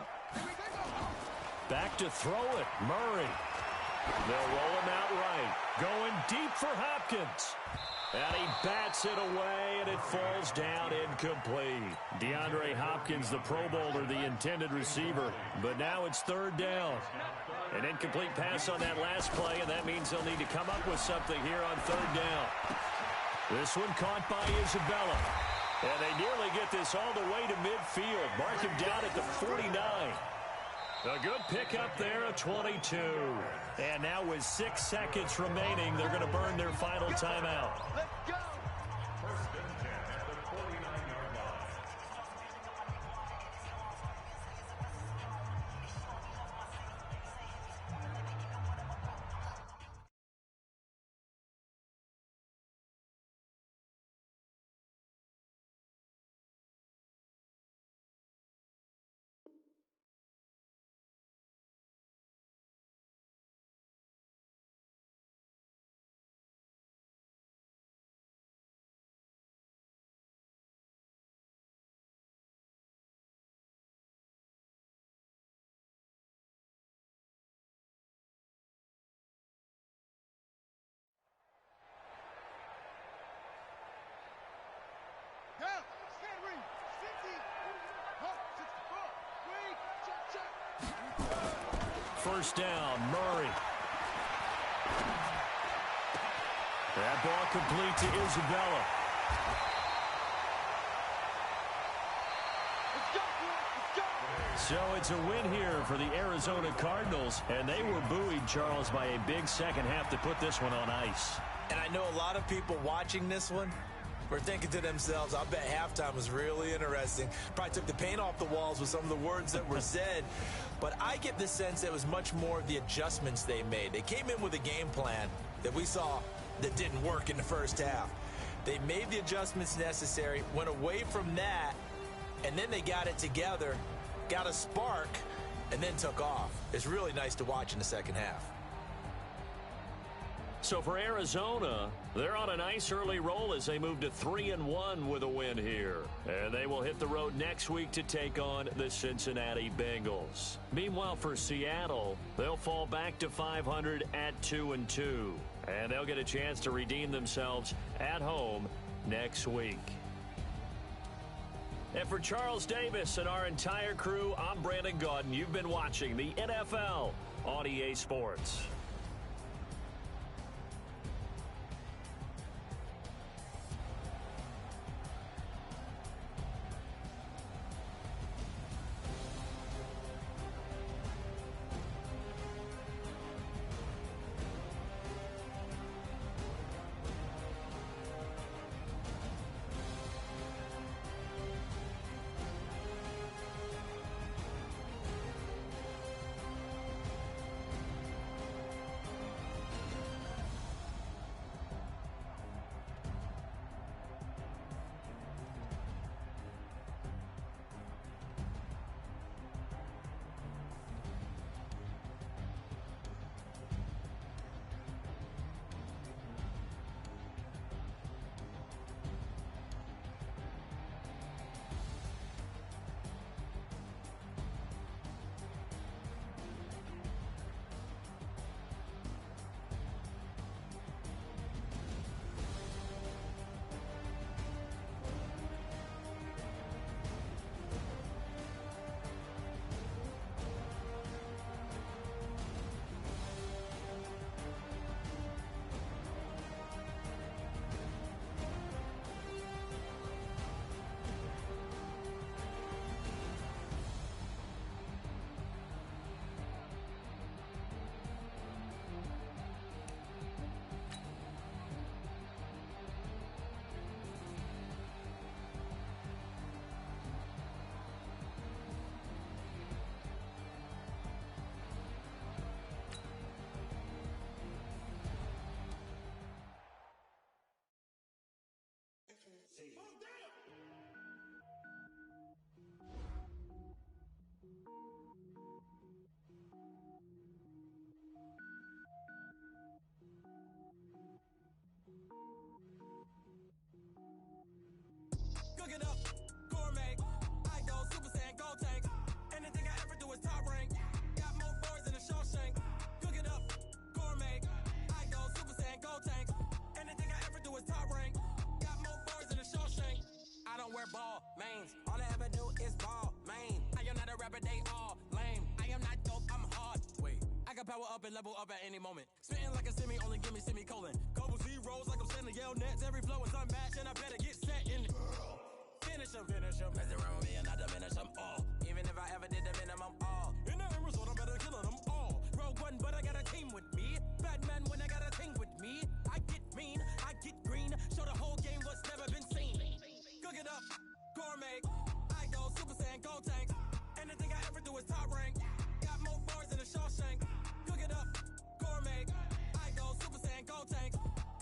Back to throw it. Murray. They'll roll him out right. Going deep for Hopkins. And he bats it away, and it falls down incomplete. DeAndre Hopkins, the Pro Bowler, the intended receiver. But now it's third down. An incomplete pass on that last play, and that means they'll need to come up with something here on third down. This one caught by Isabella. And they nearly get this all the way to midfield. Mark him down at the 49. A good pickup there, a 22. And now with 6 seconds remaining, they're going to burn their final timeout. Let's go. 1st and 10 at the 49-yard line. Down. Stand read. 60. Hop. 64. Wait. Check. First down, Murray. That ball complete to Isabella. Let's go. Let's go. So it's a win here for the Arizona Cardinals, and they were buoyed, Charles, by a big second half to put this one on ice. And I know a lot of people watching this one were thinking to themselves, I bet halftime was really interesting. Probably took the paint off the walls with some of the words that were said. But I get the sense that it was much more of the adjustments they made. They came in with a game plan that we saw that didn't work in the first half. They made the adjustments necessary, went away from that, and then they got it together, got a spark, and then took off. It's really nice to watch in the second half. So for Arizona, they're on a nice early roll as they move to 3-1 with a win here. And they will hit the road next week to take on the Cincinnati Bengals. Meanwhile, for Seattle, they'll fall back to 500 at 2-2. And they'll get a chance to redeem themselves at home next week. And for Charles Davis and our entire crew, I'm Brandon Gaudin. You've been watching the NFL on EA Sports. and level up at any moment. Spitting like a semi, only give me semicolon. Couple zeros like I'm sending yell nets. Every flow is unmatched, and I better get set in. Finish them. Mess around with me and I diminish them all. Even if I ever did the minimum all. In the end result, I better kill them all. Rogue one, but I got a team with me. Batman when I got a thing with me. I get mean, I get green. Show the whole game what's never been seen. Cook it up, gourmet. I go Super Saiyan, go tank. Anything I ever do is top rank. Got more bars than a Shawshank. Cook it up, gourmet. I go Super Saiyan, go tank.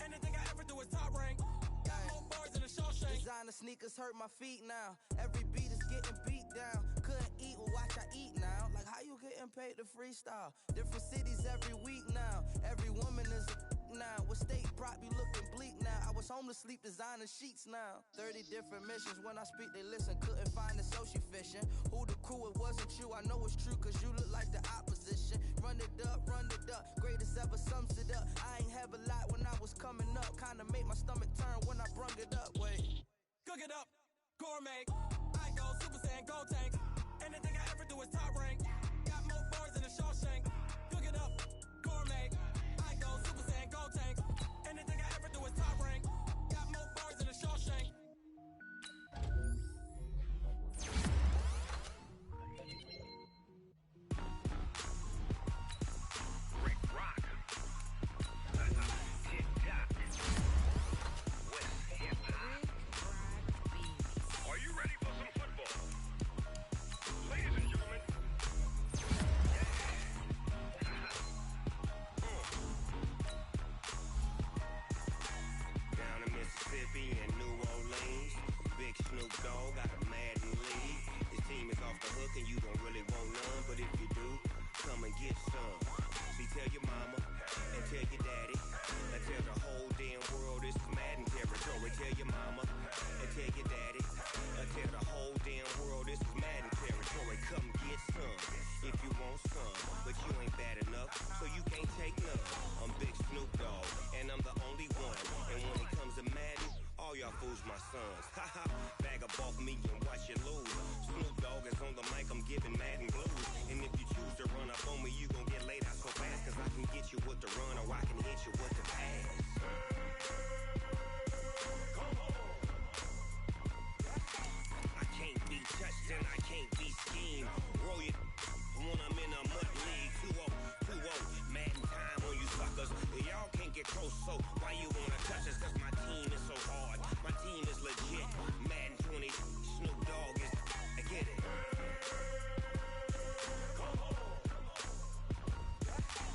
Anything I ever do is top rank. Got more bars than a Shawshank. Designer sneakers hurt my feet now. Every beat is getting beat down. Couldn't eat, well watch I eat now. Like how you getting paid to freestyle? Different cities every week now. Every woman is a now. With state prop, you looking bleak now. I was home to sleep, designer sheets now. 30 different missions. When I speak, they listen. Couldn't find it, so she fishing. Who the crew? It wasn't you. I know it's true, cause you look like the opposition. Run it up. Greatest ever sums it up. I ain't have a lot when I was coming up. Kinda made my stomach turn when I brung it up. Wait. Cook it up, gourmet. I go Super Saiyan, go tank. Anything I ever do is top rank. Got more bars than a Shawshank. Cook it up, gourmet. I go Super Saiyan, go tank. Anything I ever do is top rank. Got more bars than a Shawshank. Rick Rock. Tick-tock. West hip-hop. Are you ready for some football? Ladies and gentlemen. Down in Mississippi and New Orleans, Big Snoop Dogg got a Madden lead. His team is off the hook and you don't really want none, but if you do, come and get some. See, tell your mama and tell your daddy and tell the whole damn world this is Madden territory. Tell your mama and tell your daddy and tell the whole damn world this is Madden territory. Come get some if you want some, but you ain't bad enough, so you can't take none. I'm Big Snoop Dogg and I'm the only one. And when it comes to Madden, all y'all fools my sons. Haha, bag up off me and watch you lose. Snoop Dogg is on the mic, I'm giving Madden blues. And if you choose to run up on me, you gon' get laid out so fast, cause I can get you with the run or I can hit you with the pass. I can't be touched and I can't be schemed. Roll it when I'm in a mud league. 2-0, Madden time on you suckers. Y'all can't get close, so why you wanna touch us? Cause my team is so hard, my team is legit. Madden 20, Snoop Dogg is, I get it.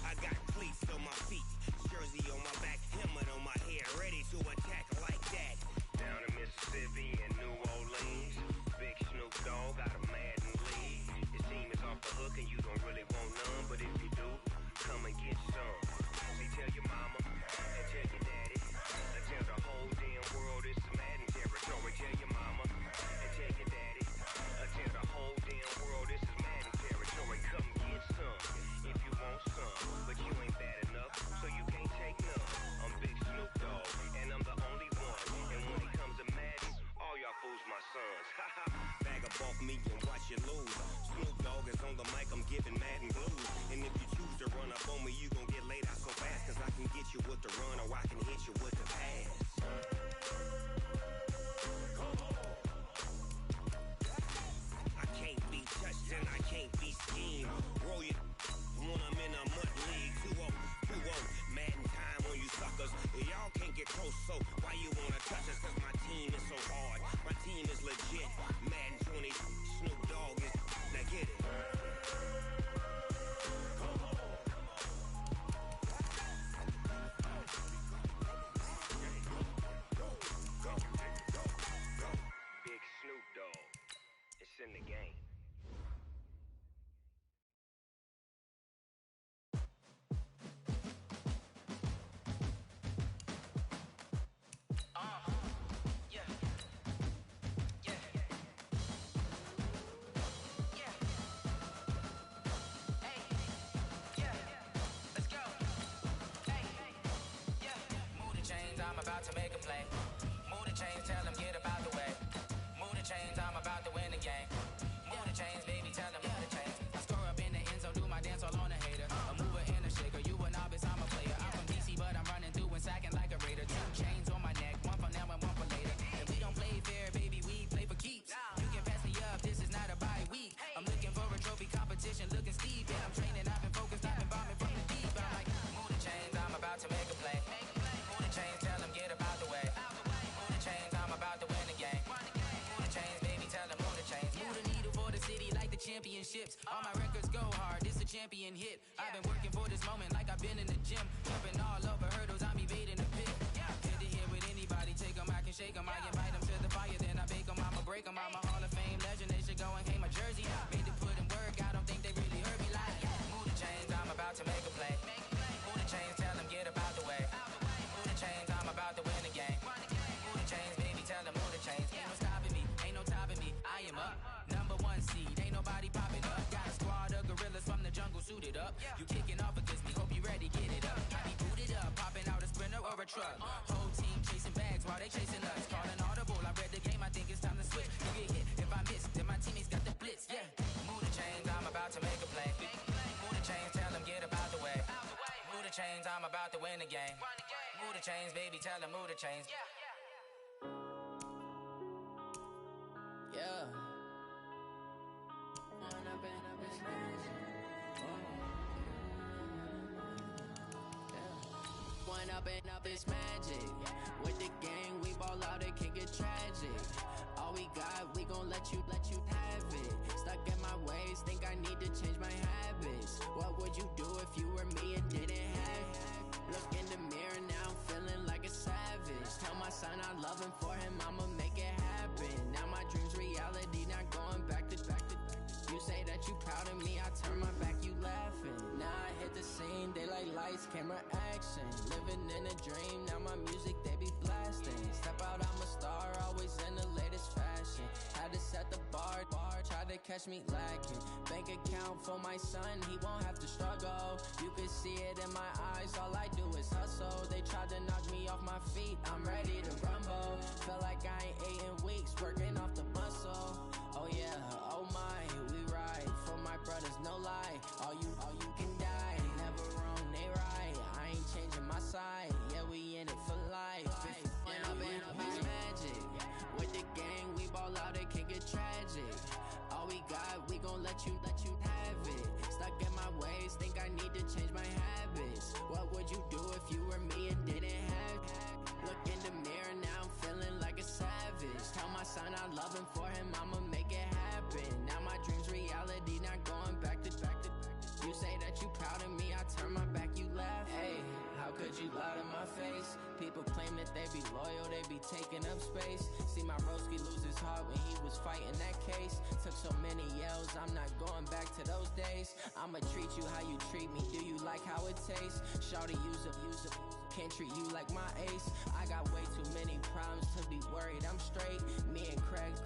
I got cleats on my feet, jersey on my back, helmet on my head, ready to attack like that. Down in Mississippi and New Orleans, Big Snoop Dogg got a Madden lead. His team is off the hook and you don't really want none, but if you do, come and get some. See, tell your mama and tell your daddy and tell the whole damn world this is Madden territory. Tell your mama and tell your daddy and tell the whole damn world this is Madden territory. Come get some if you want some, but you ain't bad enough, so you can't take none. I'm Big Snoop Dogg and I'm the only one. And when it comes to Madden, all y'all fools my sons. Haha, bag up off me and watch you lose. Snoop Dogg is on the mic, I'm giving Madden blues. And if you choose to run up on me, you gon' get laid out so fast, cause I can get you with the run or I can hit you with the pass. I can't be touched and I can't be schemed. Roll it when I'm in a mud league. 2-0, Madden time on you suckers. Y'all can't get close, so why you wanna touch us? Cause my team is so hard, my team is legit. Madden 20, Snoop Dogg is, now get it. Big Snoop Dogg, it's in the game. championships. All my records go hard, this a champion hit. I've been working for this moment like I've been in the gym. Jumping all over hurdles, I'm evading the pit. Head to head with anybody, take them, I can shake them. I invite them to the fire, then I bake them, I'ma break them. I'm a Hall of Fame legend, they should go and hang my jersey. Made to put in work, I don't think they really heard me like. Move the chains, I'm about to make a play. Move the chains, tell them get up out the way. Move the chains, I'm about to win the game. Move the chains, baby, tell them move the chains. Ain't no stopping me, ain't no topping me. I am up, #1 seed, ain't nobody popping up. Got a squad of gorillas from the jungle suited up. You kicking off against me, hope you ready, get it up. I be booted up, popping out a sprinter or a truck. Whole team chasing bags while they chasing us. Calling audible, I read the game, I think it's time to switch. You get hit, if I miss, then my teammates got the blitz, yeah. Move the chains, I'm about to make a play. Move the chains, tell them get up out the way. Move the chains, I'm about to win the game. Move the chains, baby, tell them move the chains. Yeah. One up and up is magic. With the gang, we ball out, it can get tragic. All we got, we gon' let you have it. Stuck in my ways, think I need to change my habits. What would you do if you were me and didn't have it? Look in the mirror now, I'm feeling like a savage. Tell my son I love him, for him I'ma make it happen. Now my dream's reality, not going back to. You say that you proud of me, I turn my back, you laughing. Now I hit the scene, daylight lights, camera action. Living in a dream, now my music they be blasting. Step out, I'm a star, always in the latest fashion. Had to set the bar, try to catch me lacking. Bank account for my son, he won't have to struggle. You can see it in my eyes, all I do is hustle. They tried to knock me off my feet, I'm ready to rumble. Feel like I ain't ate in weeks, working off the muscle. Oh yeah, oh my, we ride for my brothers, no lie. All you can die, never wrong, they right. I ain't changing my side, yeah, we in it for life. When up and up is magic. With the gang, we ball out, it can get tragic. All we got, we gon' let you have it. Stuck in my ways, think I need to change my habits. What would you do if you were me and didn't have it? Look in the mirror now, I'm feeling like a savage. Tell my son I love him, for him I'ma make it happen. Now my dream's reality, not going back to. You say that you proud of me, I turn my back, you laugh. Hey, how could you lie to my face? People claim that they be loyal, they be taking up space. See my broski lose his heart when he was fighting that case. Took so many yells, I'm not going back to those days. I'ma treat you how you treat me, do you like how it tastes? Shawty, use up, can't treat you like my ace. I got way too many problems to be worried, I'm straight. Me and Craig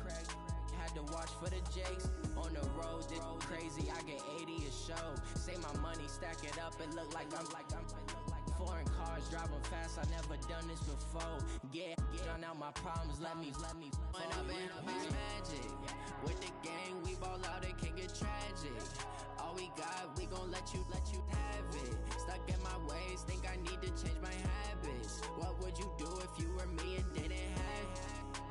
had to watch for the Jakes. On the road, this crazy, I get 80 a show. Say my money, stack it up, it look like I'm foreign cars, driving fast, I never done this before. Get drown out my problems, let me When up and up is magic. With the gang, we ball out, it can get tragic. All we got, we gon' let you have it. Stuck in my ways, think I need to change my habits. What would you do if you were me and didn't have it?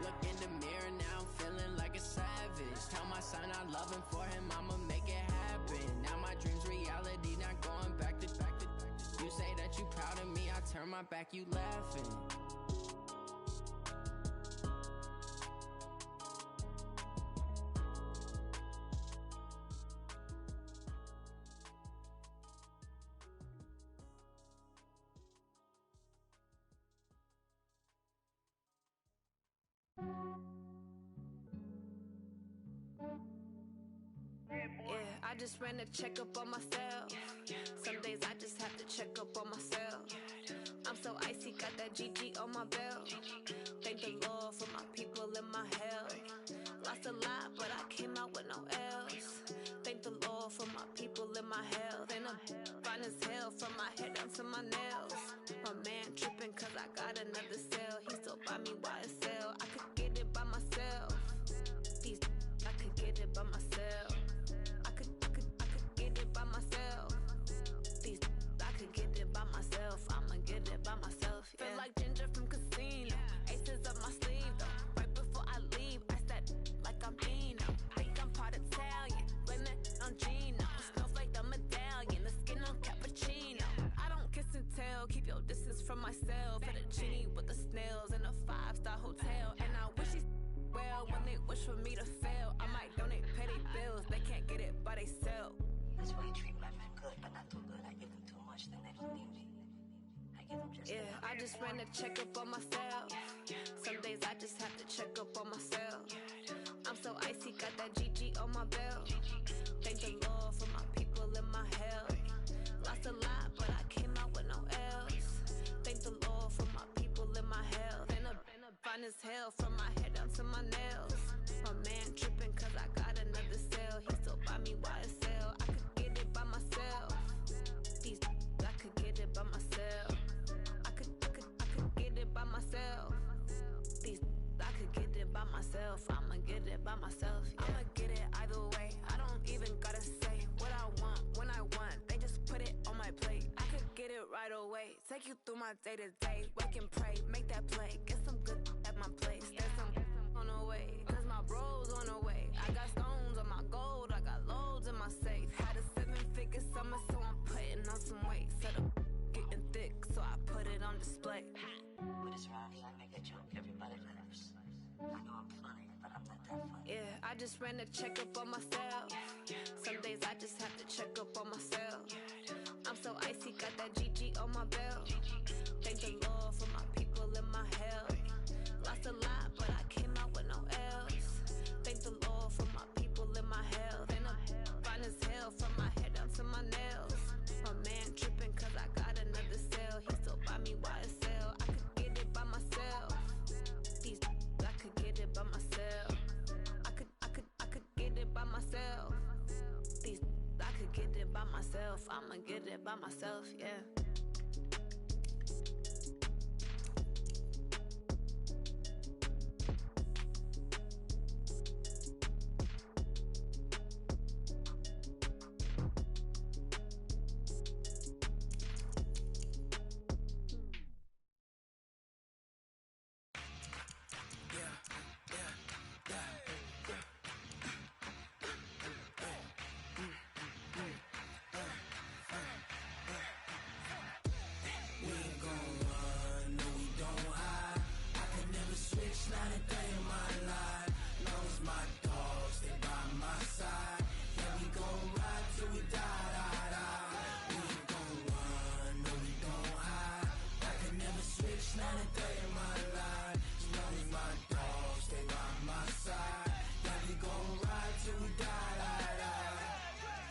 Look in the mirror now, I'm feeling like a savage. Tell my son I love him, for him I'ma make it happen. Now my dream's reality, not going back to. You say that you proud of me, I turn my back, you laughing. Yeah, I just ran a checkup on myself. Some days I just have to check up on myself. I'm so icy, got that GG on my belt. Thank the Lord for my people and my health. Lost a lot, but I came out with no else. Thank the Lord for my people and my health. And I'm fine as hell from my head down to my nails. My man tripping cause I got another cell. He still buy me YSL. I could get it by myself. I could get it by myself. I could get it by myself. I could get it by myself. I'ma get it by myself. Yeah. Feel like Ginger from Casino. Aces up my sleeve though. Right before I leave, I said like I'm Dino. Think I'm part Italian. Blame that on Gino. Snowflake the medallion. The skin on cappuccino. I don't kiss and tell. Keep your distance from myself. Fettuccine with the snails in a 5-star hotel. And I wish well. When they wish for me to fail, I might donate petty bills. They can't get it by they sell. That's why you treat my men good, but not too good. I give them too much, then they don't need me. I give them just enough. I just ran a checkup on myself. Some days I just have to check up on myself. I'm so icy, got that GG on my belt. Thank the Lord for my people in my hell. Lost a lot, but I came out with no L's. Thank the Lord for my people in my hell. Been a fine as hell from my head down to my nails. My man tripping cause I got another sale. He still buy me YSL. I could get it by myself. These I could get it by myself. I could get it by myself. These I could get it by myself. I'ma get it by myself. Yeah. I'ma get it either way. I don't even gotta say what I want when I want. They just put it on my plate. I could get it right away. Take you through my day to day. Wake and pray, make that play. Get some good at my place. There's some on the way. Cause my bros on the way. I got stones on my gold. I got loads in my safe. Had a 7-figure summer, so I'm putting on some weight. Set up getting thick, so I put it on display. With this round here, I make a joke. Everybody laughs. I know I'm funny, but I'm not that funny. Yeah, I just ran a checkup on myself. Some days I just have to check up on myself. I'm so icy, got that GG on my belt. Thank the Lord for my people in my hell. Lost a lot, but I came out with no L's. Thank the Lord for my people in my hell. Then I'm fine as hell from my head down to my nails. My man tripping cause I got another sale. He still buy me YSL. I could get it by myself. These I could get it by myself. I could get it by myself. These I could get it by myself. I'ma get it by myself, yeah.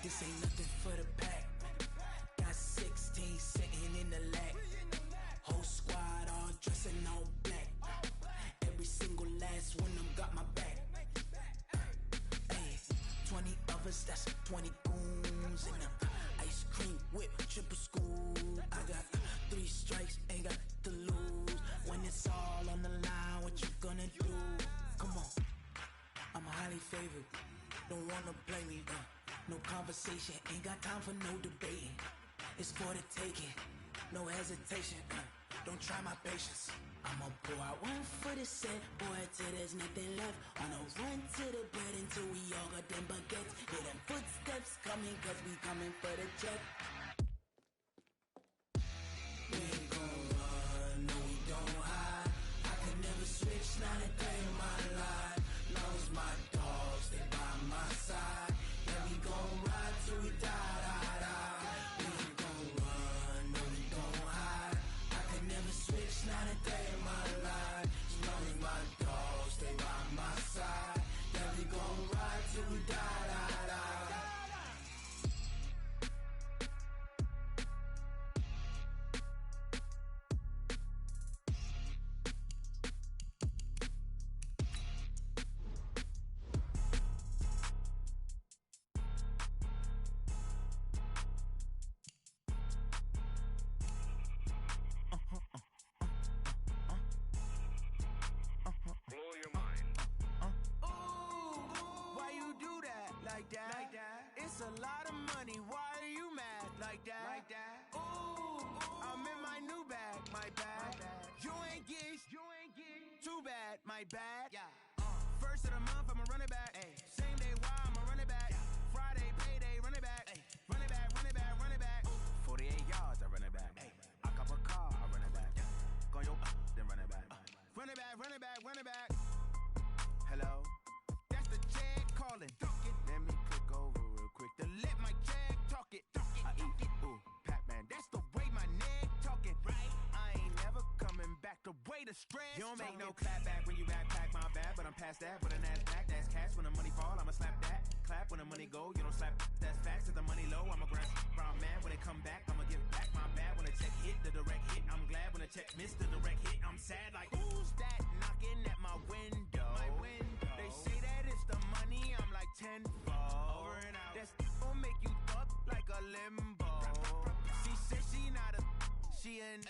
This ain't nothing for the pack. Got 16 sitting in the lap. Whole squad all dressing all black. Every single last one of them got my back. Hey, 20 of us, that's 20 goons in them. Ice cream whip, triple school. I got 3 strikes, ain't got to lose. When it's all on the line, what you gonna do? Come on, I'm highly favored. Don't wanna play me, no conversation, ain't got time for no debating. It's for the taking, no hesitation, don't try my patience. I'ma pour out one for the set, boy, till there's nothing left. On a run to the bed until we all got them baguettes. Hear them footsteps coming, cause we coming for the check. We ain't gon' run, no we don't hide. I could never switch, not a day in my life. Long as my dogs, they by my side. Yeah, we gon' ride till we die, die, die. We ain't gon' run, no we don't hide. I could never switch, not a day in my life. As long as my dogs, they by my side. Yeah, we gon' ride till we die, die, die. Blow your mind. Why you do that like that? Like that? It's a lot of money. Why are you mad like that? Like that? Ooh, I'm in my new bag. My bad. You ain't geeks. Too bad. My bad. Yeah. First of the month, I'ma run it back. Ay. Same day, why I'ma run it back. Friday, payday, run it back. Ay. Run it back, run it back, run it back. 48 yards, I run it back. Ay. I cop a car, I run it back. Go yo, then run it back. Run it back, run it back, run it back. the stress. You don't make no clap back when you backpack, my bad, but I'm past that. With an ass back, that's cash. When the money fall, I'ma slap that. Clap when the money go, you don't slap. That's facts. If the money low, I'ma grab brown man. When it come back, I'ma give back my bad. When the check hit, the direct hit. I'm glad when the check missed the direct hit. I'm sad like, who's that knocking at my window? They say that it's the money, I'm like tenfold. Over and out. That's gon' make you up like a limbo. She said she not a, she an.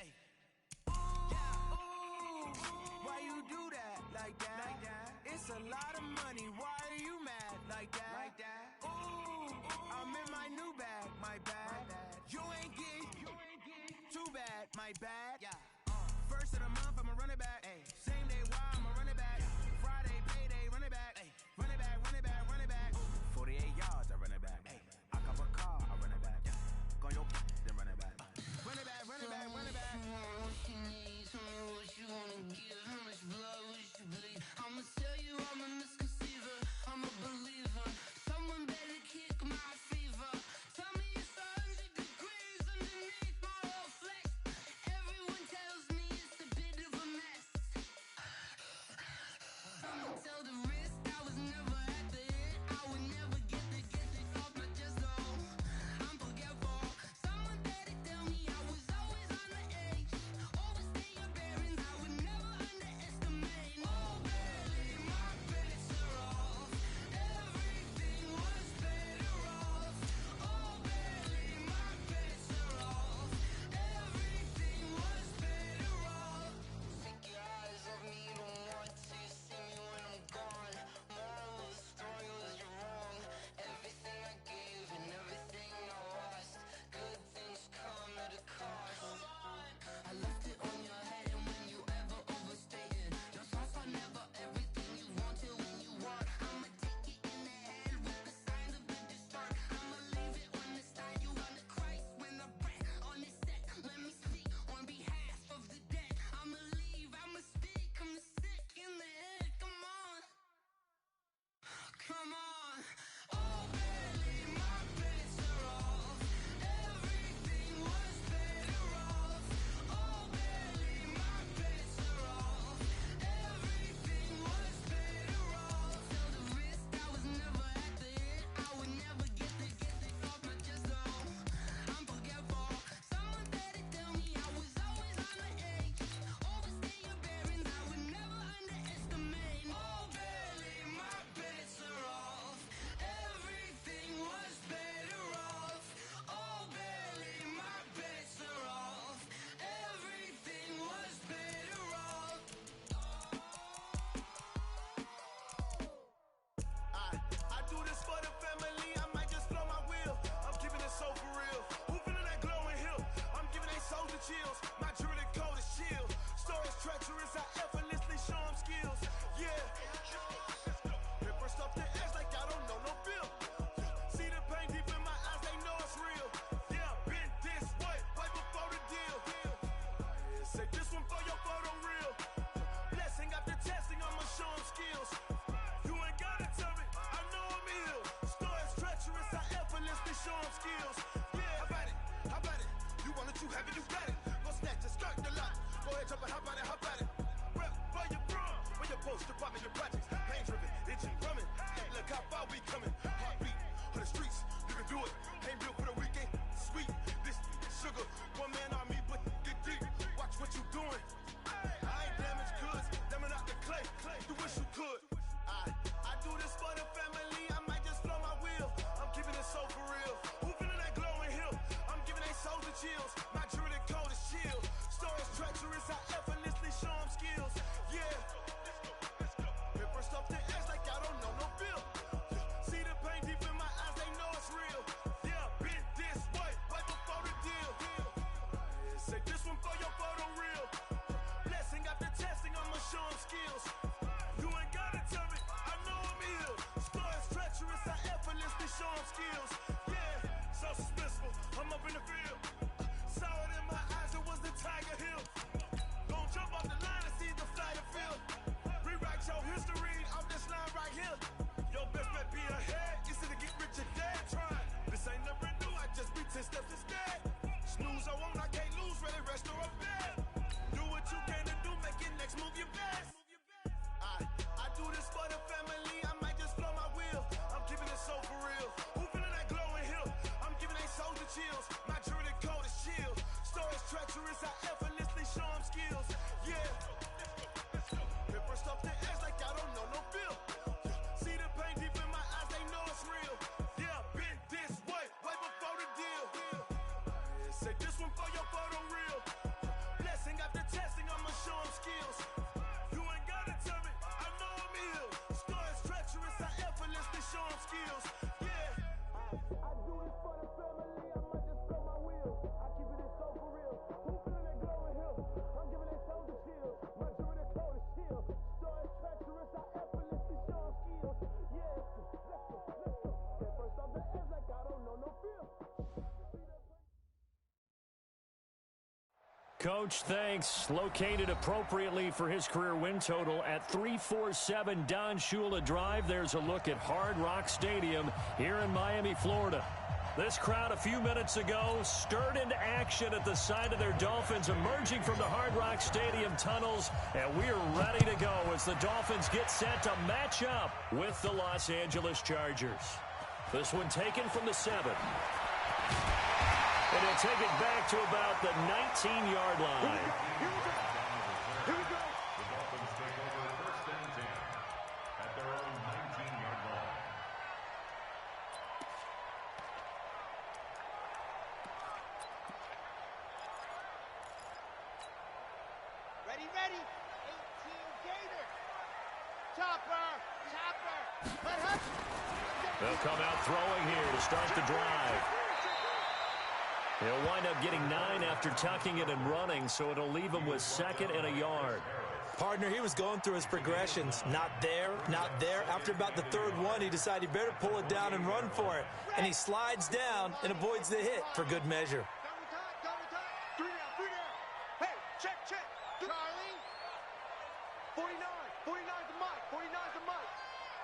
Why you do that like that? It's a lot of money. Why are you mad like that? Ooh, I'm in my new bag, my bad. You ain't getting too bad, my bad. First of the month, I'ma run it back. Same day, why I'ma run it back. Friday, payday, run it back. Run it back, run it back, run it back. 48 yards, I run it back. I cover a car, I run it back. Go on your then run it back. Run it back, run it back, run it back. What you need, tell me what you wanna give. How much blood would you bleed? I'ma tell you I'm a misconceiver, I'm a believer. Someone better kick my fever. Tell me it's 100 degrees underneath my whole flesh. Everyone tells me it's a bit of a mess. I'ma tell the risk I was never at the end. I would never get it off my chest though. I'm forgetful. Someone better tell me I was always on the edge. Overstay your bearings, I would never underestimate. Oh baby, my bets are off. Everything was better off. Oh baby, my bets are off. Everything was better off. Take your eyes off me, you don't want to see me when I'm gone. Moral of the story was you're wrong. Everything I gave and everything I lost. Good things come at a cost. I left it on your head, and when you ever overstay it, your thoughts are never everything you wanted when you want. I'ma take it in the head with the signs of the distort. I'ma leave it on the side. You wanna Christ when I breath on this set. Let me speak on behalf of the dead. I'ma leave, I'ma speak. I'm the sick in the head. Come on, come on. Oh baby, my bets are off. Everything was better off. Oh baby, my bets are off. Everything was better off. Tell the risk I was never at the end. I would never get it off my chest though. I'm forgetful. Someone better tell me I was always on the edge. Overstay your bearings, I would never underestimate. Oh baby, my bets are off. Everything was better off. Oh baby, my bets are off. Everything was better off. I do this for the family, I might just blow my wheel. I'm keeping it so for real. Who feeling that glowing hill? I'm giving they souls the chills. My jewelry cold is chill. Stories treacherous, I effortlessly show them skills. Yeah. It burst up the edge like I don't know no feel. See the pain deep in my eyes, they know it's real. Yeah, been this way, right before the deal. Say this one for your photo real. Blessing after testing, I'ma show them skills. You ain't gotta tell me, I know I'm ill. Stories treacherous, I effortlessly show them skills. Yeah, how about it? How about it? You want it, you have it, you got it. Go snatch it, skirt the lot. Go ahead, jump it, how about it? How about it? Rep for your bro, for your poster, pop in your projects. Pain driven, itching, drumming. Look how far we coming. Heartbeat on the streets, you can do it. Ain't built for the weekend. Sweet, this sugar, one man army, but get deep. Watch what you doing. I ain't damaged goods, damn out the clay. You wish you could. I do this for the family, I might just blow my wheel. I'm keeping it so for real. Who feeling that glowing hill? I'm giving they souls the chills. My jewelry cold is chill. Stories treacherous, I effortlessly show them skills. Yeah. It burst off the edge like I don't know no feel. See the pain deep in my eyes, they know it's real. Yeah, been this way, right before the deal. Say this one for your photo real. Blessing after testing, I'ma show them skills. You ain't gotta tell me, I know I'm ill. Stories treacherous, I effortlessly show them skills. Yeah, so suspenseful, I'm up in the field. Saw it in my eyes, it was the Tiger Hill. Gon' jump off the line and see the flight of field. Rewrite your history off this line right here. Your best bet be ahead, easy to get rich or dead trying. This ain't never new, I just be 10 steps instead. Snooze I won't, I can't lose, ready, rest or a bed. Do what you can to do, make it next skills. Yeah. I do this for the family, I might just spell my wheels. I keep it so for real. Who feeling that glowing hill? I'm giving that soldier chills. My jewelry the coldest chill. Story treacherous, I effortlessly show skills. Yeah, let's go. Get first off the edge like I don't know no feel. Coach, thanks. Located appropriately for his career win total at 347 Don Shula Drive. There's a look at Hard Rock Stadium here in Miami, Florida. This crowd a few minutes ago stirred into action at the side of their Dolphins emerging from the Hard Rock Stadium tunnels, and we're ready to go as the Dolphins get set to match up with the Los Angeles Chargers. This one taken from the 7. And he'll take it back to about the 19-yard line. Here we go. The Dolphins take over 1st and 10 at their own 19-yard line. Ready, ready. 18 Gator. Chopper. They'll come out throwing here to start the drive. He'll wind up getting 9 after tucking it and running, so it'll leave him with 2nd and a yard. Partner, he was going through his progressions. Not there, not there. After about the 3rd one, he decided he better pull it down and run for it. And he slides down and avoids the hit for good measure. Double time. 3 down. Hey, check. Charlie. 49. 49's the mic. 49's the mic.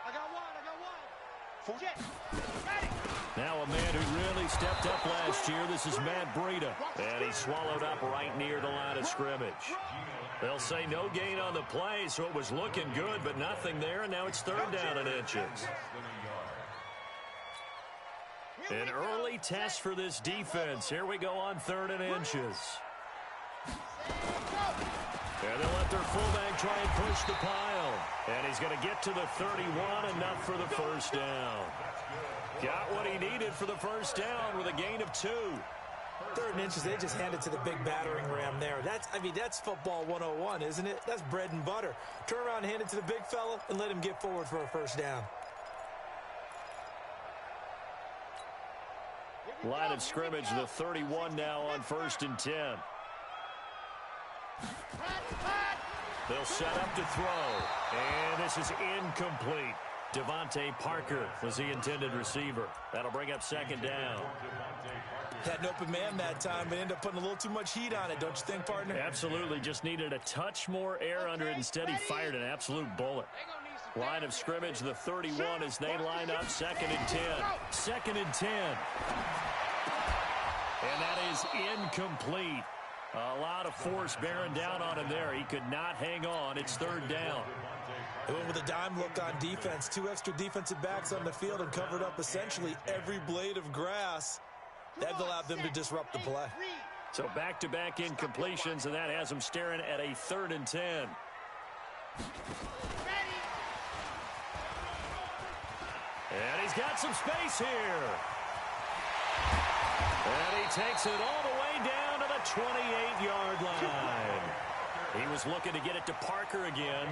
I got one. Check. Ready. Now a man who really stepped up last year. This is Matt Breida. And he swallowed up right near the line of scrimmage. They'll say no gain on the play, so it was looking good, but nothing there, and now it's 3rd down and inches. An early test for this defense. Here we go on 3rd and inches. And they'll let their fullback try and push the pile. And he's going to get to the 31, enough for the 1st down. Got what he needed for the 1st down with a gain of 2. 3rd and inches, they just handed to the big battering ram there. That's football 101, isn't it? That's bread and butter. Turn around and hand it to the big fella and let him get forward for a 1st down. Line of scrimmage, the 31 now on 1st and 10. They'll set up to throw. And this is incomplete. Devontae Parker was the intended receiver. That'll bring up 2nd down. Had an open man that time, but ended up putting a little too much heat on it, don't you think, partner? Absolutely. Just needed a touch more air under it. Instead, he fired an absolute bullet. Line of scrimmage, the 31, as they line up 2nd and 10. 2nd and 10. And that is incomplete. A lot of force bearing down on him there. He could not hang on. It's 3rd down. They went with a dime look on defense. 2 extra defensive backs on the field and covered up essentially every blade of grass. That allowed them to disrupt the play. So back-to-back incompletions, and that has them staring at a 3rd and 10. And he's got some space here. And he takes it all the way down to the 28-yard line. He was looking to get it to Parker again.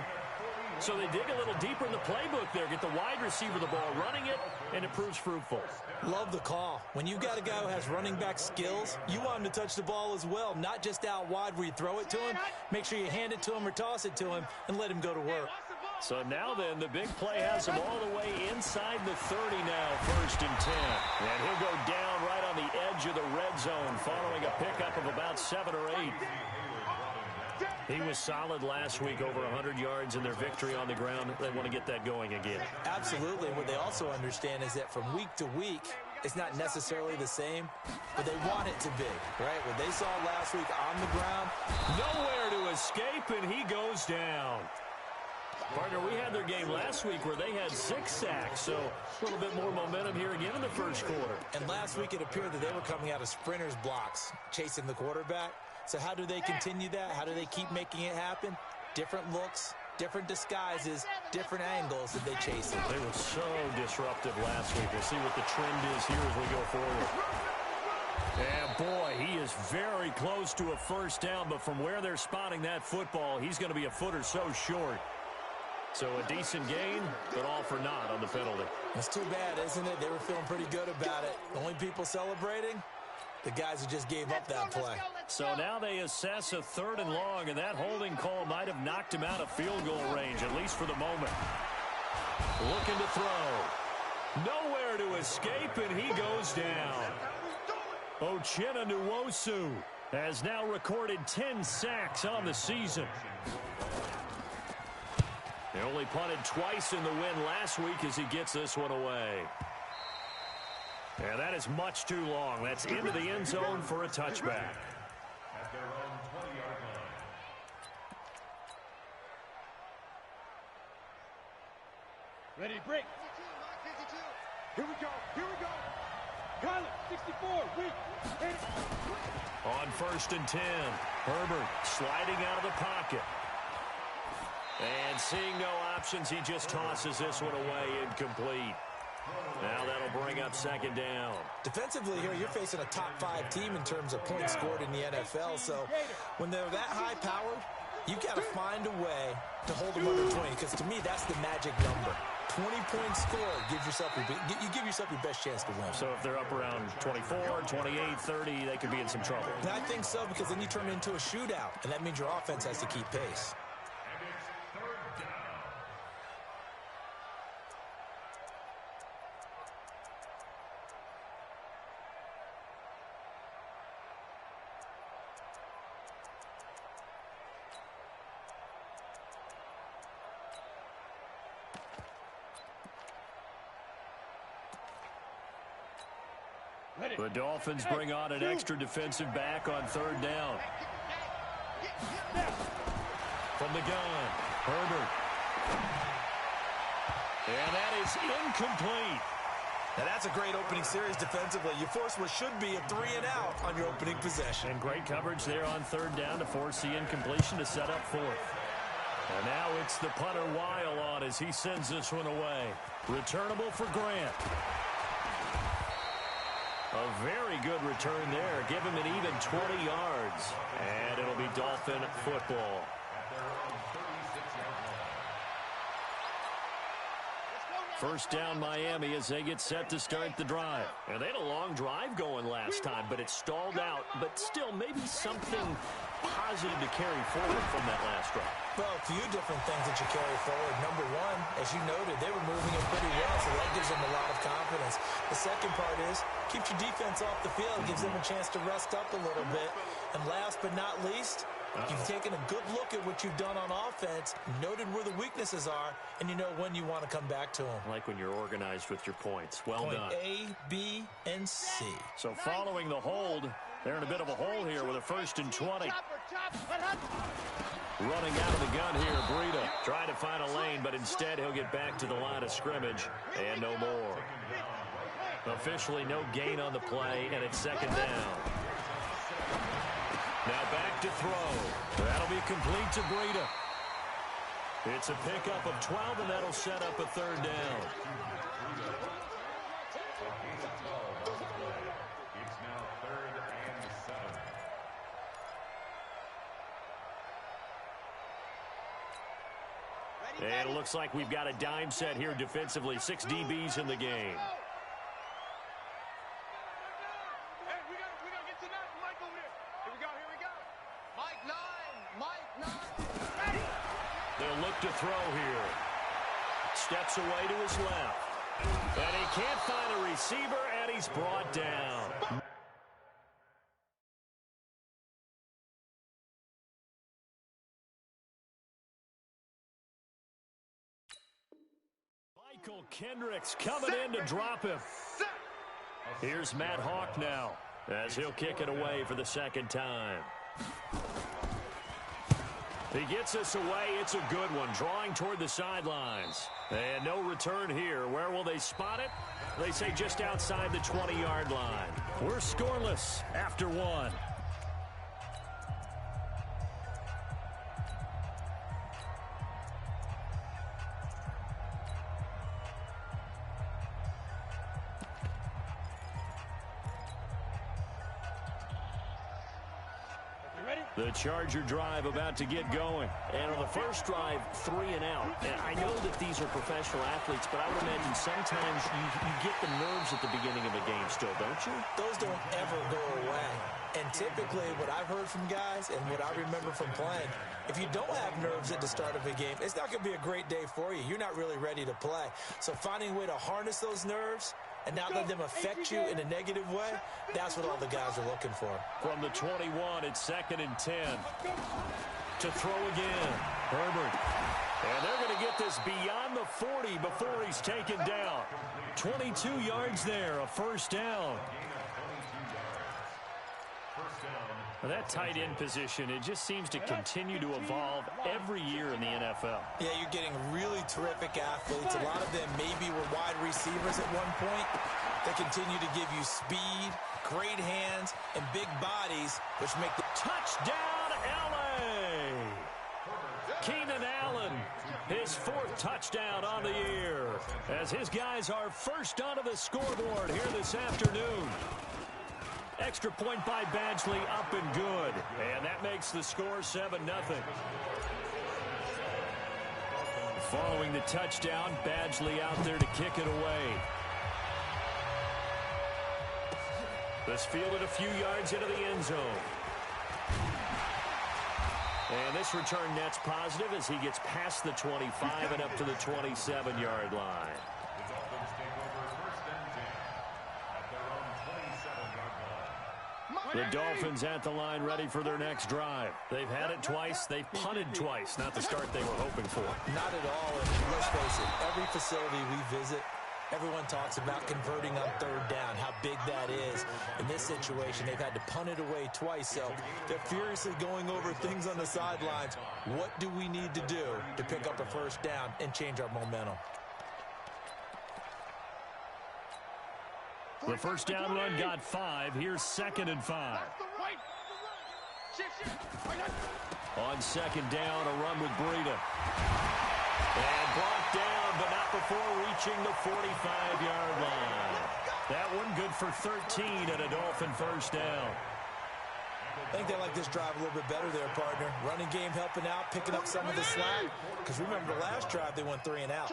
So they dig a little deeper in the playbook there, get the wide receiver the ball, running it, and it proves fruitful. Love the call. When you got a guy who has running back skills, you want him to touch the ball as well, not just out wide where you throw it to him. Make sure you hand it to him or toss it to him and let him go to work. So now then, the big play has him all the way inside the 30 now, 1st and 10. And he'll go down right on the edge of the red zone following a pickup of about 7 or 8. He was solid last week, over 100 yards in their victory on the ground. They want to get that going again. Absolutely. What they also understand is that from week to week, it's not necessarily the same, but they want it to be, right? What they saw last week on the ground, nowhere to escape, and he goes down. Partner, we had their game last week where they had 6 sacks, so a little bit more momentum here again in the 1st quarter. And last week it appeared that they were coming out of sprinters blocks, chasing the quarterback. So how do they continue that? How do they keep making it happen? Different looks, different disguises, different angles that they chase it. They were so disruptive last week. We'll see what the trend is here as we go forward. And boy, he is very close to a 1st down, but from where they're spotting that football, he's going to be a foot or so short. So a decent gain, but all for naught on the penalty. That's too bad, isn't it? They were feeling pretty good about it. The only people celebrating, the guys who just gave up that play. So now they assess a 3rd and long, and that holding call might have knocked him out of field goal range, at least for the moment. Looking to throw. Nowhere to escape, and he goes down. Uchenna Nwosu has now recorded 10 sacks on the season. He only punted twice in the win last week as he gets this one away. And that is much too long. That's into the end zone for a touchback. At their own 20-yard line. Ready to break. 52. Here we go. Here we go. Kyler, 64. Weak. On 1st and 10, Herbert sliding out of the pocket. And seeing no options, he just tosses this one away incomplete. Now that'll bring up 2nd down. Defensively here, you're facing a top 5 team in terms of points scored in the NFL. So when they're that high-powered, you've got to find a way to hold them under 20. Because to me, that's the magic number. 20 points scored, you give yourself your best chance to win. So if they're up around 24, 28, 30, they could be in some trouble. I think so, because then you turn it into a shootout, and that means your offense has to keep pace. And it's 3rd down. The Dolphins bring on an extra defensive back on 3rd down. From the gun, Herbert. And that is incomplete. Now that's a great opening series defensively. You force what should be a 3-and-out on your opening possession. And great coverage there on 3rd down to force the incompletion to set up 4th. And now it's the punter Weil on as he sends this one away. Returnable for Grant. A very good return there. Give him an even 20 yards. And it'll be Dolphin football. At their own 36-yard line. First down Miami as they get set to start the drive. And they had a long drive going last time, but it stalled out. But still, maybe something positive to carry forward from that last drive. Well, a few different things that you carry forward. Number one, as you noted, they were moving it pretty well, so that gives them a lot of confidence. The second part is, keeps your defense off the field, gives them a chance to rest up a little bit. And last but not least, you've taken a good look at what you've done on offense, noted where the weaknesses are, and you know when you want to come back to them. I like when you're organized with your points. Well done. Point A, B, and C. So following the hold, they're in a bit of a hole here with a 1st and 20. Running out of the gun here, Breida. Trying to find a lane, but instead he'll get back to the line of scrimmage. And no more. Officially no gain on the play, and it's 2nd down. Now back to throw. That'll be complete to Breida. It's a pickup of 12, and that'll set up a 3rd down. It's now 3rd and 7. And it looks like we've got a dime set here defensively. 6 DBs in the game. Hey, we gotta get to that. Mike over there. Here we go. Mike 9. Ready. They'll look to throw here. Steps away to his left. And he can't find a receiver, and he's brought down. Michael Kendricks coming in to drop him. Here's Matt Hawk now as he'll kick it away for the 2nd time. He gets us away. It's a good one, drawing toward the sidelines. And no return here. Where will they spot it? They say just outside the 20-yard line. We're scoreless after 1. You ready? The Charger drive about to get going. And on the first drive, 3 and out. And I know that these are professional athletes, but I would imagine sometimes you get the nerves at the beginning of a game still, don't you? Those don't ever go away. And typically what I've heard from guys and what I remember from playing, if you don't have nerves at the start of a game, it's not going to be a great day for you. You're not really ready to play. So finding a way to harness those nerves and not let them affect you in a negative way, that's what all the guys are looking for. From the 21, it's 2nd and 10. To throw again, Herbert. And they're going to get this beyond the 40 before he's taken down. 22 yards there, a first down. That tight end position, it just seems to continue to evolve every year in the NFL. Yeah, you're getting really terrific athletes. A lot of them maybe were wide receivers at one point. They continue to give you speed, great hands, and big bodies, which make the touchdown, L.A. Keenan Allen, his 4th touchdown on the year, as his guys are first onto the scoreboard here this afternoon. Extra point by Badgley, up and good. And that makes the score 7-0. Following the touchdown, Badgley out there to kick it away. This fielded a few yards into the end zone. And this return net's positive as he gets past the 25 and up to the 27-yard line. The Dolphins at the line ready for their next drive. They've had it twice. They've punted twice. Not the start they were hoping for. Not at all. And let's face it, every facility we visit, everyone talks about converting on 3rd down, how big that is. In this situation, they've had to punt it away twice, so they're furiously going over things on the sidelines. What do we need to do to pick up a first down and change our momentum? The first down run got 5. Here's 2nd and 5. On 2nd down, a run with Breida. And blocked down, but not before reaching the 45-yard line. That one good for 13 and a Dolphin first down. I think they like this drive a little bit better there, partner. Running game helping out, picking up some of the slack. Because remember, the last drive they went 3 and out.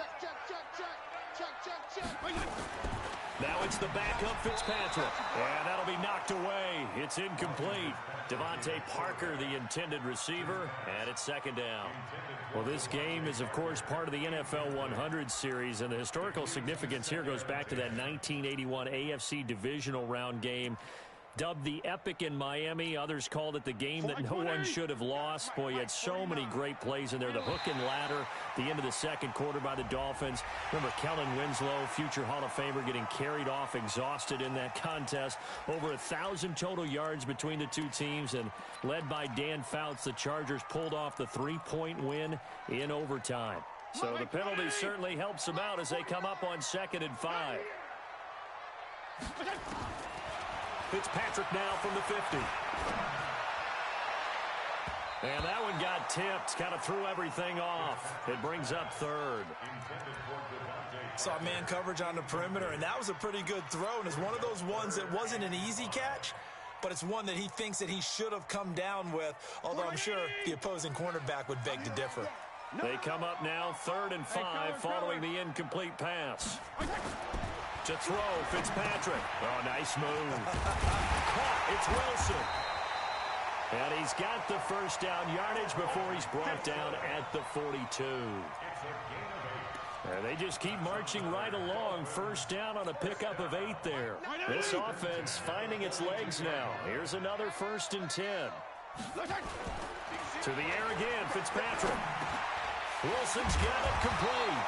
Now it's the backup Fitzpatrick. And that'll be knocked away. It's incomplete. Devontae Parker, the intended receiver, and it's 2nd down. Well, this game is, of course, part of the NFL 100 series, and the historical significance here goes back to that 1981 AFC divisional round game. Dubbed the Epic in Miami. Others called it the game that no one should have lost. Boy, you had so many great plays in there. The hook and ladder, the end of the 2nd quarter by the Dolphins. Remember Kellen Winslow, future Hall of Famer, getting carried off, exhausted in that contest. Over 1,000 total yards between the two teams, and led by Dan Fouts, the Chargers pulled off the 3-point win in overtime. So the penalty certainly helps them out as they come up on 2nd and 5. Fitzpatrick now from the 50. And that one got tipped. Kind of threw everything off. It brings up 3rd. Saw man coverage on the perimeter, and that was a pretty good throw. And it's one of those ones that wasn't an easy catch, but it's one that he thinks that he should have come down with, although I'm sure the opposing cornerback would beg to differ. They come up now 3rd and 5 following the incomplete pass. To throw, Fitzpatrick. Oh, nice move. Caught, it's Wilson. And he's got the first down yardage before he's brought down at the 42. And they just keep marching right along. First down on a pickup of 8 there. This offense finding its legs now. Here's another 1st and 10. To the air again, Fitzpatrick. Wilson's got it complete.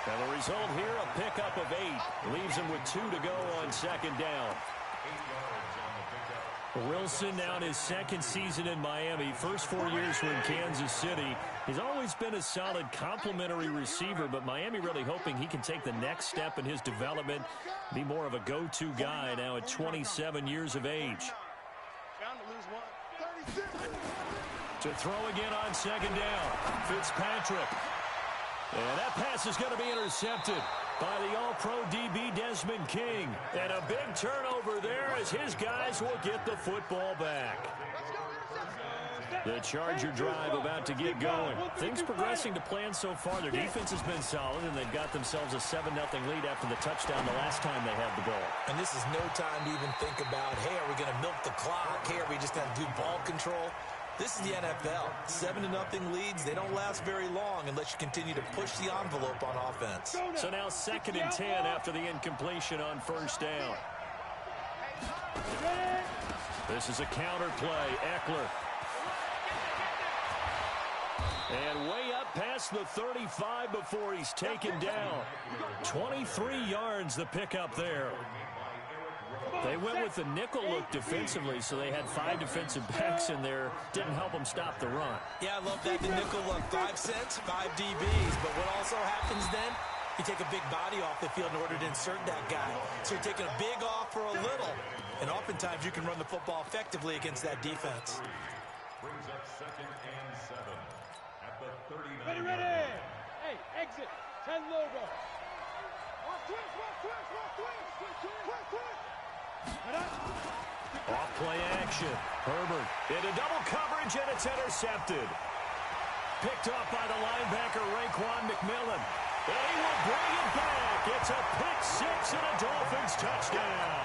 And the result here, a pickup of 8. Leaves him with 2 to go on 2nd down. Wilson now in his 2nd season in Miami. First 4 years were in Kansas City. He's always been a solid complementary receiver, but Miami really hoping he can take the next step in his development, be more of a go-to guy now at 27 years of age. To throw again on 2nd down, Fitzpatrick. And that pass is going to be intercepted by the All-Pro DB Desmond King. And a big turnover there as his guys will get the football back. The Charger drive about to get going. Things progressing to plan so far. Their defense has been solid, and they've got themselves a 7-0 lead after the touchdown the last time they had the ball. And this is no time to even think about, hey, are we going to milk the clock? Hey, are we just going to do ball control? This is the NFL. 7-0 leads, they don't last very long unless you continue to push the envelope on offense. So now 2nd and 10 after the incompletion on first down. This is a counter play. Eckler. And way up past the 35 before he's taken down. 23 yards the pickup there. They went with the nickel look defensively, so they had 5 defensive backs in there. Didn't help them stop the run. Yeah, I love that, the nickel look. 5 cents, 5 DBs. But what also happens then, you take a big body off the field in order to insert that guy. So you're taking a big off for a little. And oftentimes you can run the football effectively against that defense. Brings up 2nd and 7 at the 39. Ready. Hey, exit. 10 logo. Watch twist. Off play action. Herbert into double coverage, and it's intercepted. Picked off by the linebacker, Raekwon McMillan. And he will bring it back. It's a pick 6 and a Dolphins touchdown.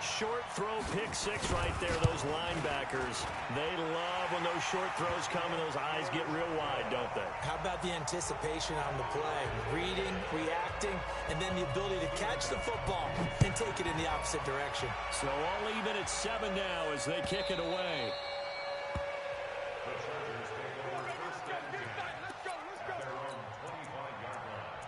Short throw, pick 6 right there. Those linebackers, they love when those short throws come and those eyes get real wide, don't they? How about the anticipation on the play? Reading, reacting, and then the ability to catch the football and take it in the opposite direction. So all even at 7 now as they kick it away. The Chargers take over 1st and 10 at their own 25-yard line.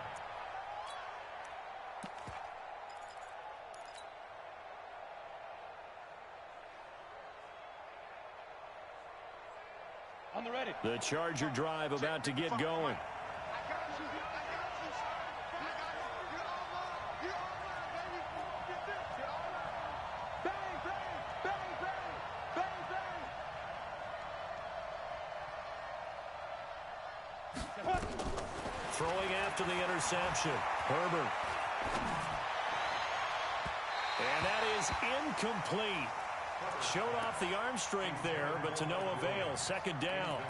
On the ready. The Charger drive about to get going. Throwing after the interception. Herbert. And that is incomplete. Showed off the arm strength there, but to no avail. 2nd down.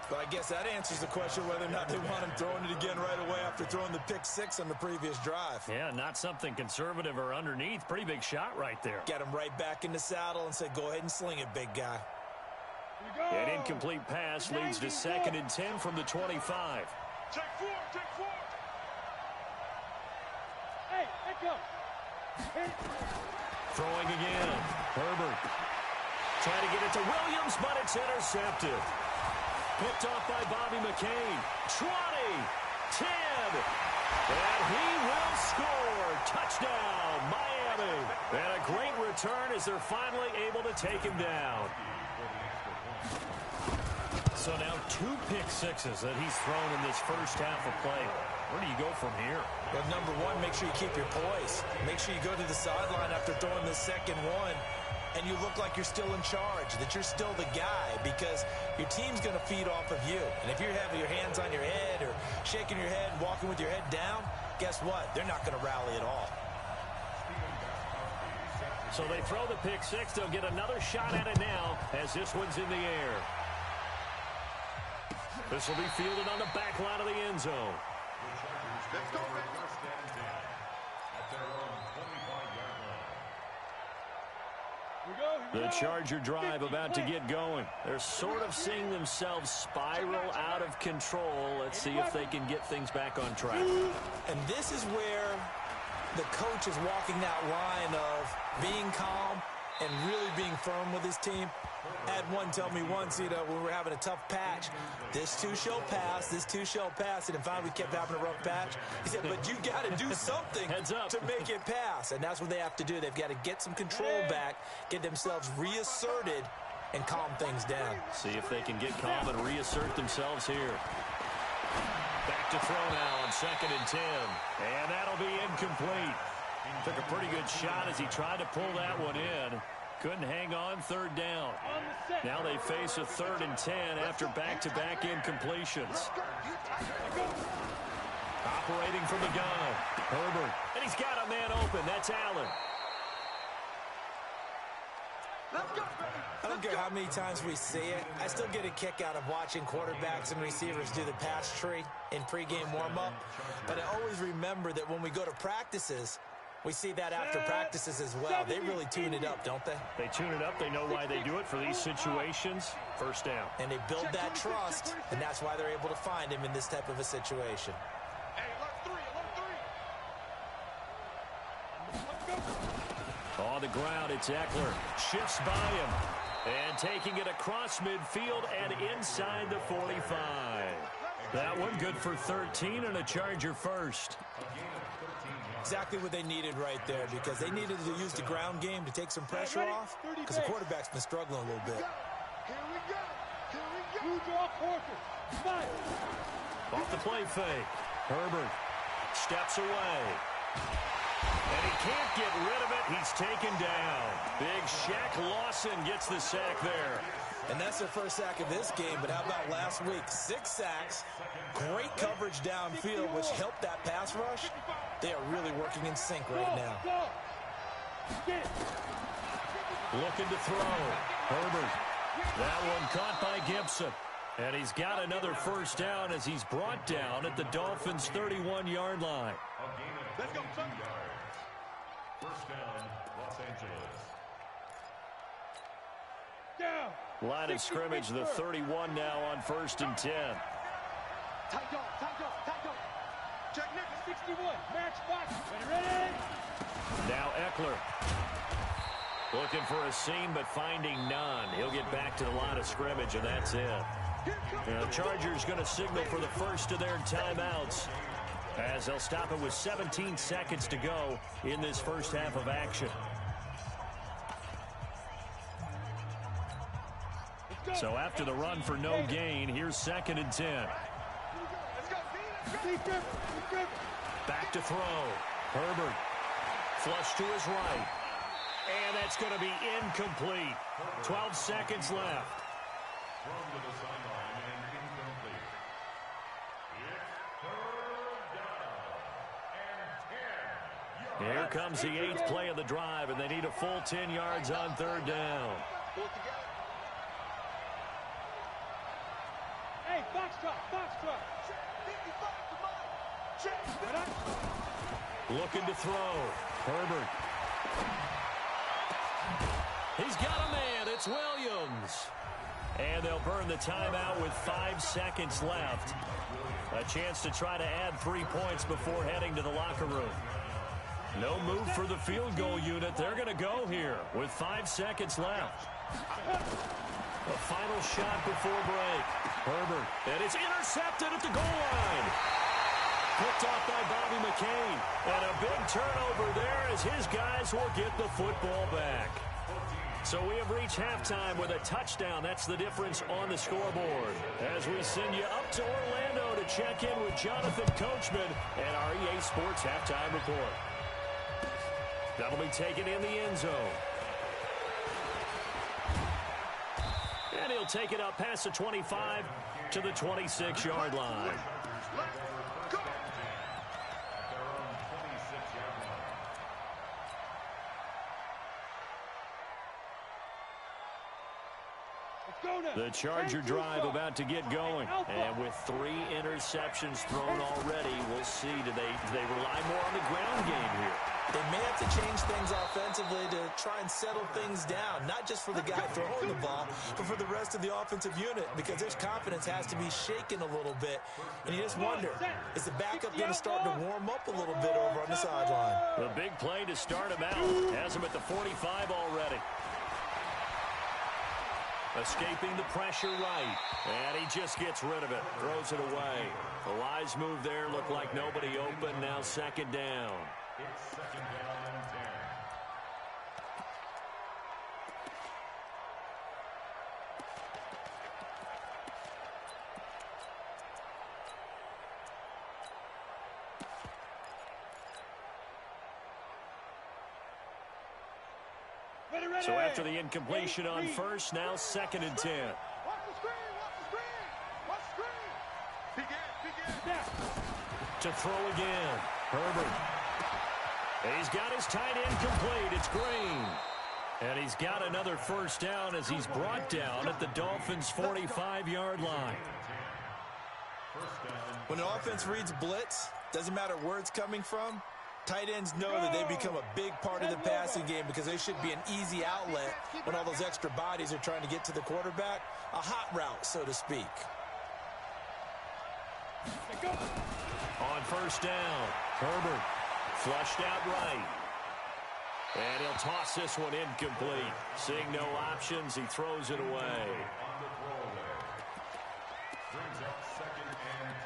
But I guess that answers the question whether or not they want him throwing it again right away after throwing the pick 6 on the previous drive. Yeah, not something conservative or underneath. Pretty big shot right there. Get him right back in the saddle and say, go ahead and sling it, big guy. An incomplete pass leads to 2nd and 10 from the 25. Check 4. Hey, let go. Throwing again. Herbert. Trying to get it to Williams, but it's intercepted. Picked off by Bobby McCain. 20, 10, and he will score. Touchdown, Miami. And a great return as they're finally able to take him down. So now 2 pick 6s that he's thrown in this first half of play. Where do you go from here? Well, number 1, make sure you keep your poise. Make sure you go to the sideline after throwing the second one, and you look like you're still in charge, that you're still the guy, because your team's going to feed off of you. And if you're having your hands on your head or shaking your head and walking with your head down, guess what? They're not going to rally at all. So they throw the pick 6. They'll get another shot at it now as this one's in the air. This will be fielded on the back line of the end zone. Let's go, 1st and 10 at their own 25-yard line. The Charger drive about to get going. They're sort of seeing themselves spiral out of control. Let's see if they can get things back on track. And this is where the coach is walking that line of being calm and really being firm with his team. I had one tell me once, when we were having a tough patch, this too shall pass, this too shall pass. And finally we kept having a rough patch. He said, but you got to do something to make it pass. And that's what they have to do. They've got to get some control back, get themselves reasserted, and calm things down. See if they can get calm and reassert themselves here. Back to throw now on 2nd and 10. And that'll be incomplete. Took a pretty good shot as he tried to pull that one in. Couldn't hang on. 3rd down. Now they face a 3rd and 10 after back-to-back incompletions. Operating from the gun. Herbert. And he's got a man open. That's Allen. I don't care how many times we see it. I still get a kick out of watching quarterbacks and receivers do the pass tree in pregame warm-up. But I always remember that when we go to practices, we see that after practices as well. They really tune it up, don't they? They tune it up. They know why they do it for these situations. First down. And they build that trust, and that's why they're able to find him in this type of a situation. On the ground, it's Eckler. Shifts by him. And taking it across midfield and inside the 45. That one good for 13 and a Charger first. Exactly what they needed right there, because they needed to use the ground game to take some pressure off, because the quarterback's been struggling a little bit. Here we go. Off the play fake. Herbert steps away. And he can't get rid of it. He's taken down. Big Shaq Lawson gets the sack there. And that's their first sack of this game, but how about last week? 6 sacks, great coverage downfield, which helped that pass rush. They are really working in sync right now. Looking to throw. Herbert. That one caught by Gibson. And he's got another first down as he's brought down at the Dolphins' 31-yard line. Let's go, first down, Los Angeles. Line of scrimmage, the 31 now on 1st and 10. Tight dog. Check Nichols, 61. Match box. Ready? Now Eckler. Looking for a seam, but finding none. He'll get back to the line of scrimmage, and that's it. The Chargers going to signal for the first of their timeouts, as they'll stop it with 17 seconds to go in this first half of action. So after the run for no gain, here's 2nd and 10. Back to throw. Herbert. Flush to his right. And that's going to be incomplete. 12 seconds left. Thrown to the sideline and incomplete. It's 3rd down and 10 yards. Here comes the 8th play of the drive, and they need a full 10 yards on 3rd down. Hey, box truck. Looking to throw. Herbert. He's got a man. It's Williams. And they'll burn the timeout with 5 seconds left. A chance to try to add 3 points before heading to the locker room. No move for the field goal unit. They're going to go here with 5 seconds left. A final shot before break. Herbert. And it's intercepted at the goal line. Picked off by Bobby McCain. And a big turnover there as his guys will get the football back. So we have reached halftime with a touchdown. That's the difference on the scoreboard. As we send you up to Orlando to check in with Jonathan Coachman and our EA Sports Halftime Report. That'll be taken in the end zone. And he'll take it up past the 25 to the 26-yard line. The Charger drive about to get going. And with 3 interceptions thrown already, we'll see. Do they rely more on the ground game here? They may have to change things offensively to try and settle things down, not just for the guy throwing the ball, but for the rest of the offensive unit, because their confidence has to be shaken a little bit. And you just wonder, is the backup going to start to warm up a little bit over on the sideline? The big play to start him out. Has him at the 45 already. Escaping the pressure right. And he just gets rid of it. Throws it away. The wise move there. Looked like nobody open. Now 2nd down. It's 2nd down and 10. So after the incompletion on first, now 2nd and 10. Watch the screen. Begin. To throw again. Herbert. He's got his tight end complete. It's Green. And he's got another first down as he's brought down at the Dolphins' 45-yard line. When an offense reads blitz, doesn't matter where it's coming from, tight ends know that they become a big part of the passing game because they should be an easy outlet when all those extra bodies are trying to get to the quarterback. A hot route, so to speak. On first down, Herbert flushed out right. And he'll toss this one incomplete. Seeing no options, he throws it away. Brings up 2nd and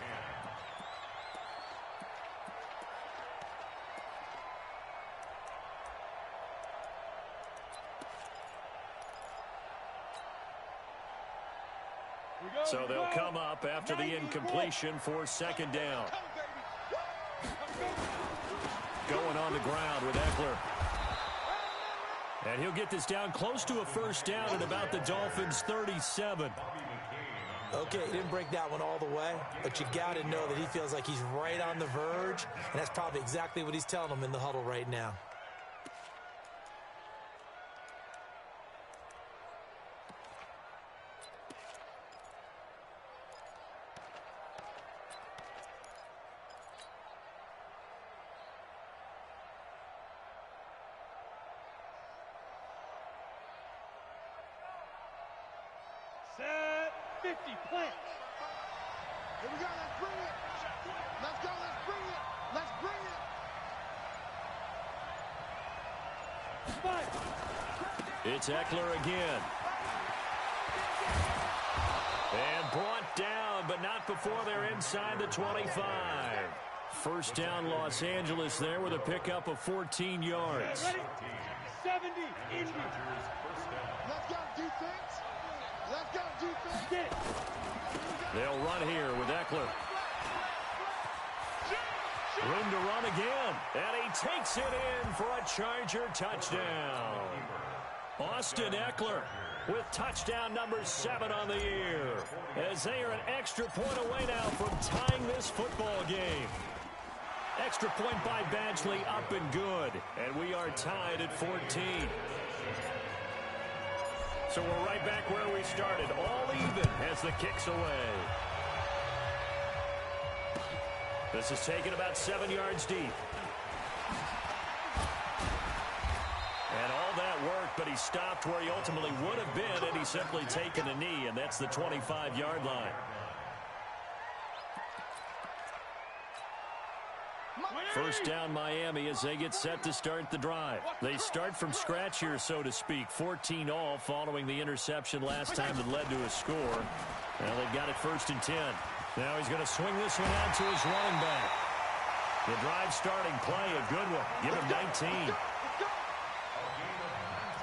10. So they'll come up after the incompletion for 2nd down. Going on the ground with Eckler. And he'll get this down close to a first down at about the Dolphins' 37. Okay, he didn't break that one all the way, but you got to know that he feels like he's right on the verge, and that's probably exactly what he's telling them in the huddle right now. Set 50 plants. Here we go, let's bring it. Let's go, let's bring it. Let's bring it. It's Eckler again. And brought down, but not before they're inside the 25. First down, Los Angeles there with a pickup of 14 yards. 70 Indy. Let's go, defense. Let's go, defense. They'll run here with Eckler. Room to run again. And he takes it in for a Charger touchdown. Austin Eckler with touchdown number 7 on the year, as they are an extra point away now from tying this football game. Extra point by Badgley up and good, and we are tied at 14. So we're right back where we started, all even as the kick's away. This is taken about 7 yards deep. And all that worked, but he stopped where he ultimately would have been, and he's simply taken a knee, and that's the 25-yard line. First down Miami as they get set to start the drive. They start from scratch here, so to speak. 14 all following the interception last time that led to a score. Now they've got it 1st and 10. Now he's going to swing this one out to his running back. The drive starting play, a good one. Give him 19.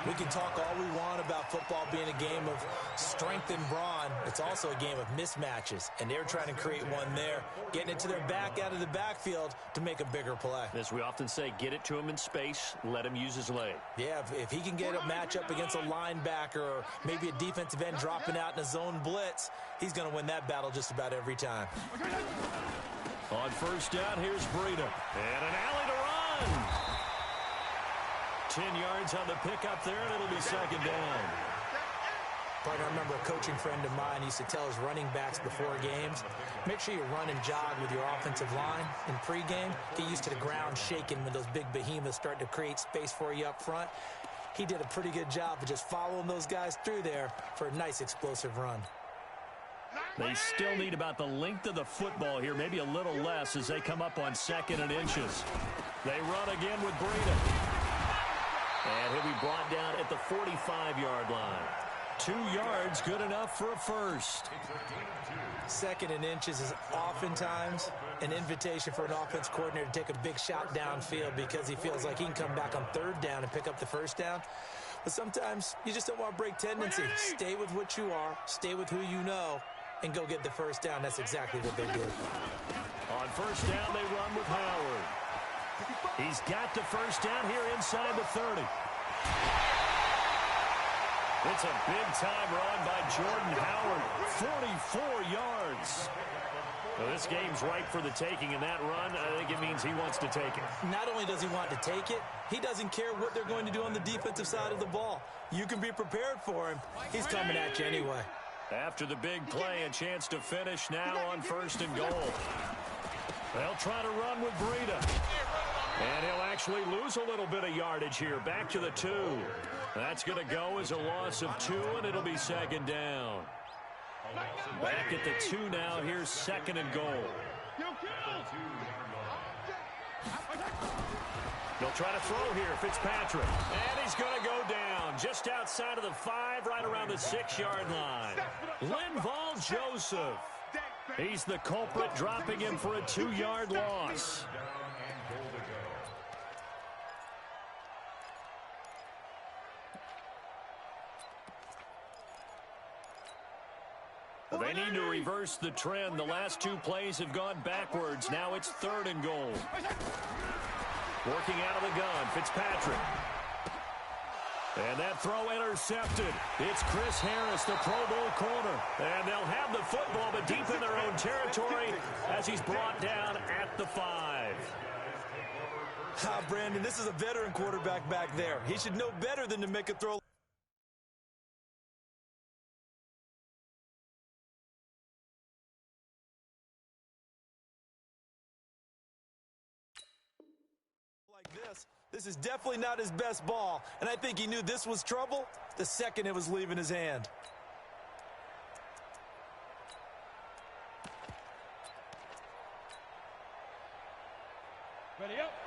We can talk all we want about football being a game of strength and brawn. It's also a game of mismatches, and they're trying to create one there, getting it to their back out of the backfield to make a bigger play. As we often say, get it to him in space, let him use his leg. Yeah, if he can get a matchup against a linebacker or maybe a defensive end dropping out in a zone blitz, he's going to win that battle just about every time. On first down, here's Breida. And an alley to run. 10 yards on the pickup there, and it'll be 2nd down. Partner, I remember a coaching friend of mine used to tell his running backs before games, make sure you run and jog with your offensive line in pregame. Get used to the ground shaking when those big behemoths start to create space for you up front. He did a pretty good job of just following those guys through there for a nice explosive run. They still need about the length of the football here, maybe a little less as they come up on 2nd and inches. They run again with Breida. And he'll be brought down at the 45-yard line. 2 yards, good enough for a first. 2nd and inches is oftentimes an invitation for an offense coordinator to take a big shot downfield because he feels like he can come back on 3rd down and pick up the first down. But sometimes you just don't want to break tendency. Stay with what you are, stay with who you know, and go get the first down. That's exactly what they did. On first down, they run with Howard. He's got the first down here inside the 30. It's a big-time run by Jordan Howard, 44 yards. Well, this game's ripe for the taking, and that run, I think it means he wants to take it. Not only does he want to take it, he doesn't care what they're going to do on the defensive side of the ball. You can be prepared for him. He's coming at you anyway. After the big play, a chance to finish now on 1st and goal. They'll try to run with Breida. And he'll actually lose a little bit of yardage here. Back to the 2. That's going to go as a loss of 2, and it'll be 2nd down. Back at the 2 now. Here's 2nd and goal. They'll try to throw here, Fitzpatrick. And he's going to go down just outside of the 5, right around the 6-yard line. Linval Joseph. He's the culprit, dropping him for a 2-yard loss. They need to reverse the trend. The last 2 plays have gone backwards. Now it's 3rd and goal. Working out of the gun, Fitzpatrick. And that throw intercepted. It's Chris Harris, the Pro Bowl corner. And they'll have the football, but deep in their own territory as he's brought down at the 5. Brandon, this is a veteran quarterback back there. He should know better than to make a throw this. This is definitely not his best ball, and I think he knew this was trouble the second it was leaving his hand.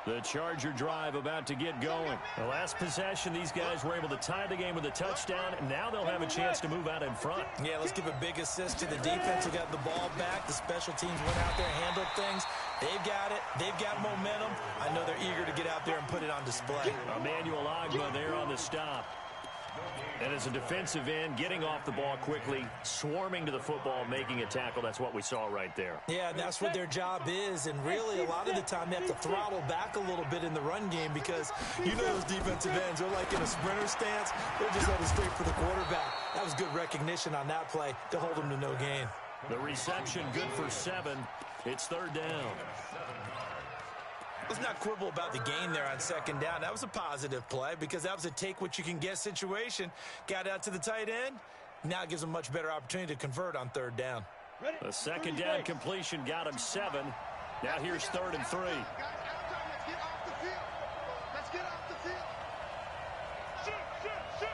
The Charger drive about to get going. The last possession, these guys were able to tie the game with a touchdown, and now they'll have a chance to move out in front. Yeah, let's give a big assist to the defense who got the ball back. The special teams went out there and handled things. They've got it. They've got momentum. I know they're eager to get out there and put it on display. Emmanuel Agba there on the stop. And as a defensive end, getting off the ball quickly, swarming to the football, making a tackle, that's what we saw right there. Yeah, that's what their job is, and really a lot of the time they have to throttle back a little bit in the run game because you know those defensive ends, they're like in a sprinter stance. They're just headed straight for the quarterback. That was good recognition on that play to hold them to no gain. The reception good for 7. It's 3rd down. Let's not quibble about the gain there on 2nd down. That was a positive play because that was a take-what-you-can-get situation. Got out to the tight end. Now it gives them a much better opportunity to convert on 3rd down. The 2nd down completion got him 7. Now here's 3rd and 3. Let's get off the field. Let's get off the field. Shoot, shoot, shoot.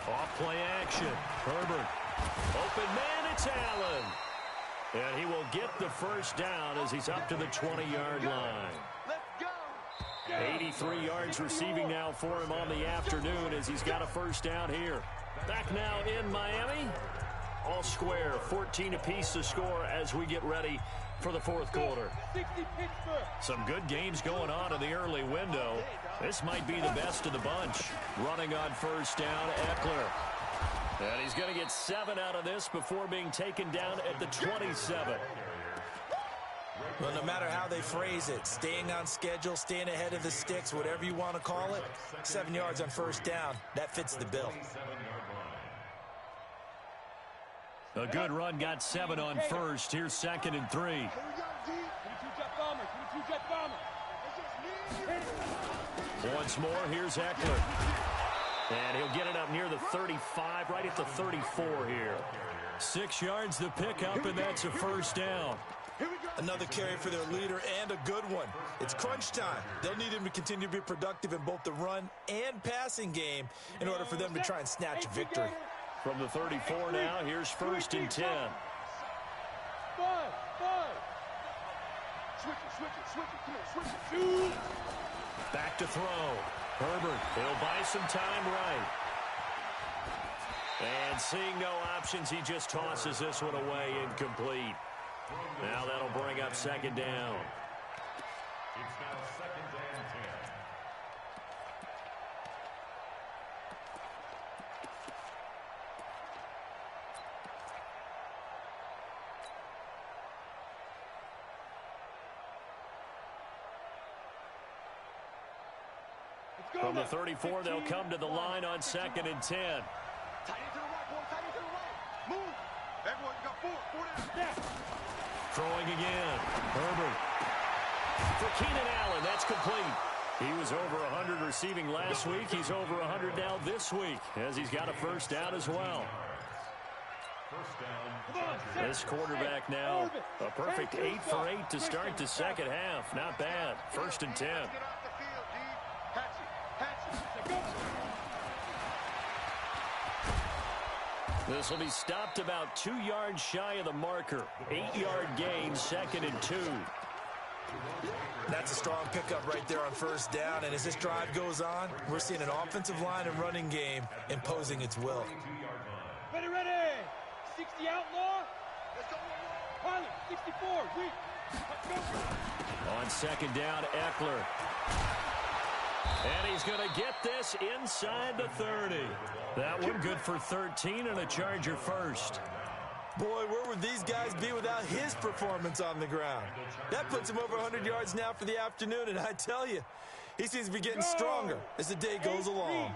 Off-play action. Herbert. Open man, it's Allen. And he will get the 1st down as he's up to the 20-yard line. 83 yards receiving now for him on the afternoon as he's got a 1st down here. Back now in Miami. All square, 14 apiece to score as we get ready for the 4th quarter. Some good games going on in the early window. This might be the best of the bunch. Running on 1st down, Eckler. And he's going to get 7 out of this before being taken down at the 27. Well, no matter how they phrase it, staying on schedule, staying ahead of the sticks, whatever you want to call it, 7 yards on 1st down, that fits the bill. A good run got 7 on 1st. Here's 2nd and 3. Once more, here's Eckler. And he'll get it up near the 35, right at the 34 here. 6 yards the pickup, and that's a 1st down. Another carry for their leader and a good one. It's crunch time. They'll need him to continue to be productive in both the run and passing game in order for them to try and snatch a victory. From the 34 now, here's 1st and 10. Back to throw. Herbert, he'll buy some time right. And seeing no options, he just tosses this one away, incomplete. Now that'll bring up 2nd down. It's now 2nd and 10. From the 34, they'll come to the line on 2nd and 10. Tight end to the right, boy. Tight end to the right. Move. Everyone, you got 4. 4 down. Yeah. Throwing again. Herbert. For Keenan Allen, that's complete. He was over 100 receiving last week. He's over 100 now this week, as he's got a first down as well. This quarterback now, a perfect 8 for 8 to start the second half. Not bad. 1st and 10. This will be stopped about 2 yards shy of the marker. 8-yard gain, 2nd and 2. That's a strong pickup right there on first down, and as this drive goes on, we're seeing an offensive line and running game imposing its will. Ready, ready! 60 outlaw. Let's go. Pilot, 64, weak. Let's go. On 2nd down, Eckler. And he's going to get this inside the 30. That one good for 13 and a Charger first. Boy, where would these guys be without his performance on the ground? That puts him over 100 yards now for the afternoon, and I tell you, he seems to be getting stronger as the day goes along.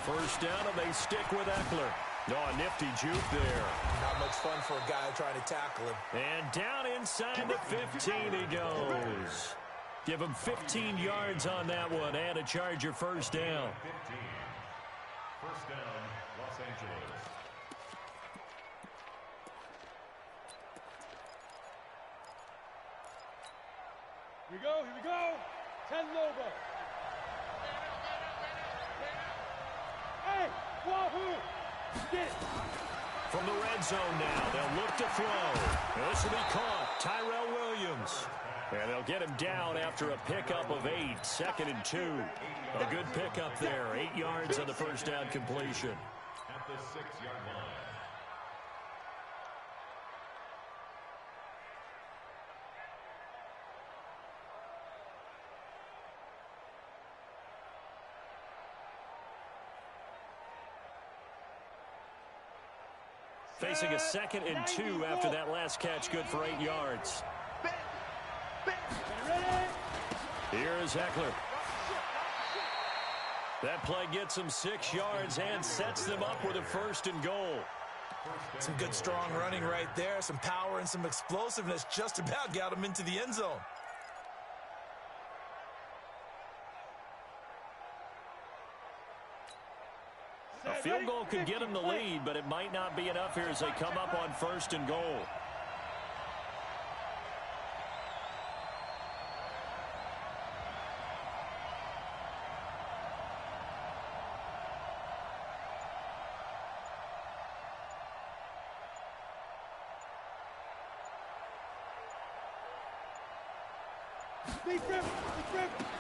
First down, and they stick with Eckler. Oh, nifty juke there. Not much fun for a guy trying to tackle him. And down inside the 15 he goes. Give him 15 yards on that one, and a Charger first down. First down, Los Angeles. Here we go. 10 Lobo. Hey, wahoo! Get it. From the red zone now, they'll look to throw. This will be caught. Tyrell Williams. And they'll get him down after a pickup of 8. 2nd and 2. A good pickup there. 8 yards on the first down completion. At the 6-yard line. Facing a 2nd and 2 after that last catch, good for 8 yards. Here's Eckler. That play gets him 6 yards and sets them up with a 1st and goal. Some good strong running right there, some power and some explosiveness just about got him into the end zone. A field goal could get him the lead, but it might not be enough here as they come up on 1st and goal.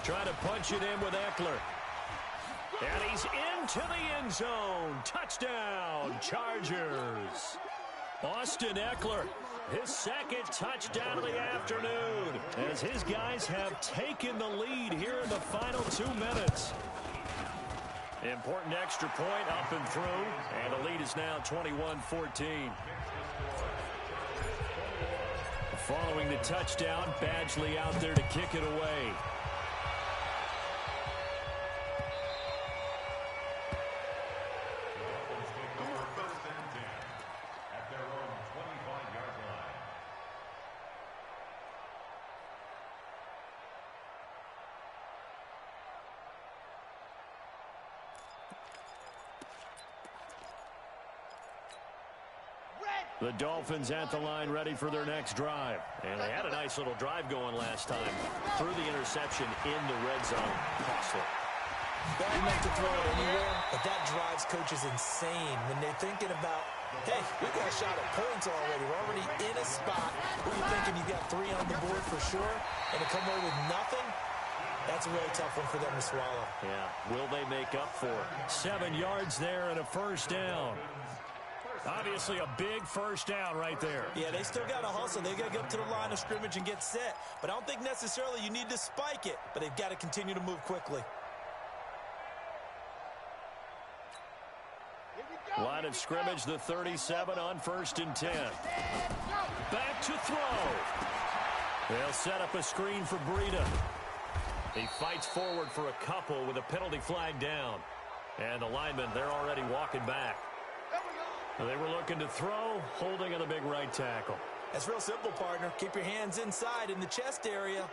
Trying to punch it in with Eckler. And he's into the end zone. Touchdown, Chargers. Austin Eckler, his 2nd touchdown of the afternoon, as his guys have taken the lead here in the final 2 minutes. Important extra point up and through, and the lead is now 21-14. Following the touchdown, Badgley out there to kick it away. The Dolphins at the line ready for their next drive. And they had a nice little drive going last time. Threw the interception in the red zone. Costly. Bad enough to throw it anywhere, but that drives coaches insane when they're thinking about, hey, we got a shot at points already. We're already in a spot where you're thinking you've got 3 on the board for sure, and to come away with nothing, that's a really tough one for them to swallow. Yeah, will they make up for it? 7 yards there and a first down. Obviously a big first down right there. Yeah, they still got to hustle. They got to get up to the line of scrimmage and get set. But I don't think necessarily you need to spike it, but they've got to continue to move quickly. Line of scrimmage, the 37 on 1st and 10. Back to throw. They'll set up a screen for Breida. He fights forward for a couple with a penalty flag down. And the linemen, they're already walking back. They were looking to throw, holding on the big right tackle. That's real simple, partner. Keep your hands inside in the chest area.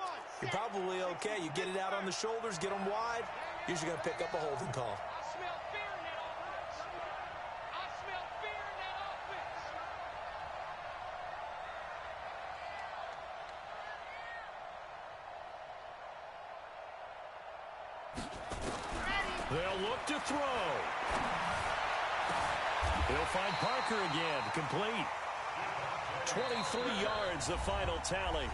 You're probably okay. You get it out on the shoulders, get them wide. Usually going to pick up a holding call. They'll look to throw. He'll find Parker again, complete. 23 yards, the final tally.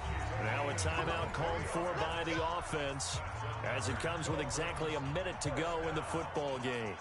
Now a timeout called for by the offense, as it comes with exactly a minute to go in the football game.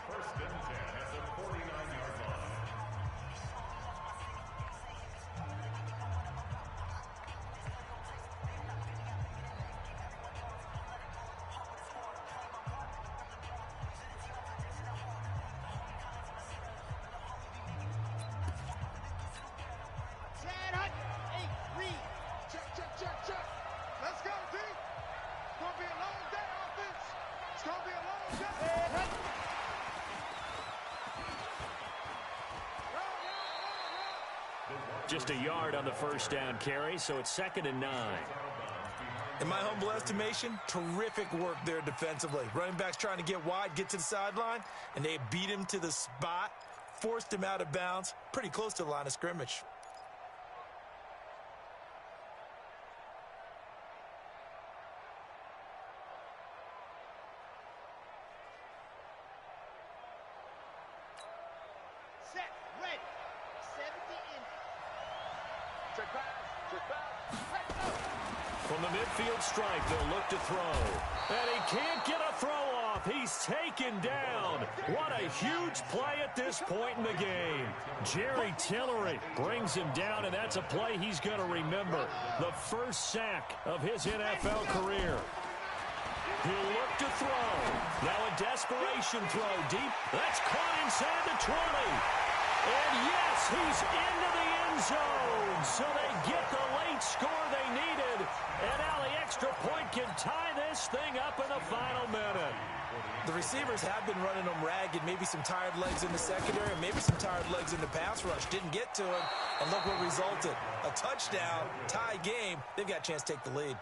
Just a yard on the first down carry, so it's 2nd and 9. In my humble estimation, terrific work there defensively. Running backs trying to get wide, get to the sideline, and they beat him to the spot, forced him out of bounds, pretty close to the line of scrimmage. From the midfield stripe, they'll look to throw. And he can't get a throw off. He's taken down. What a huge play at this point in the game. Jerry Tillery brings him down, and that's a play he's going to remember. The first sack of his NFL career. He'll look to throw. Now a desperation throw deep. That's caught inside the 20. And yes, he's into the end zone. So they get the late score they needed. And now the extra point can tie this thing up in the final minute. The receivers have been running them ragged. Maybe some tired legs in the secondary, and maybe some tired legs in the pass rush. Didn't get to him, and look what resulted. A touchdown, tie game. They've got a chance to take the lead.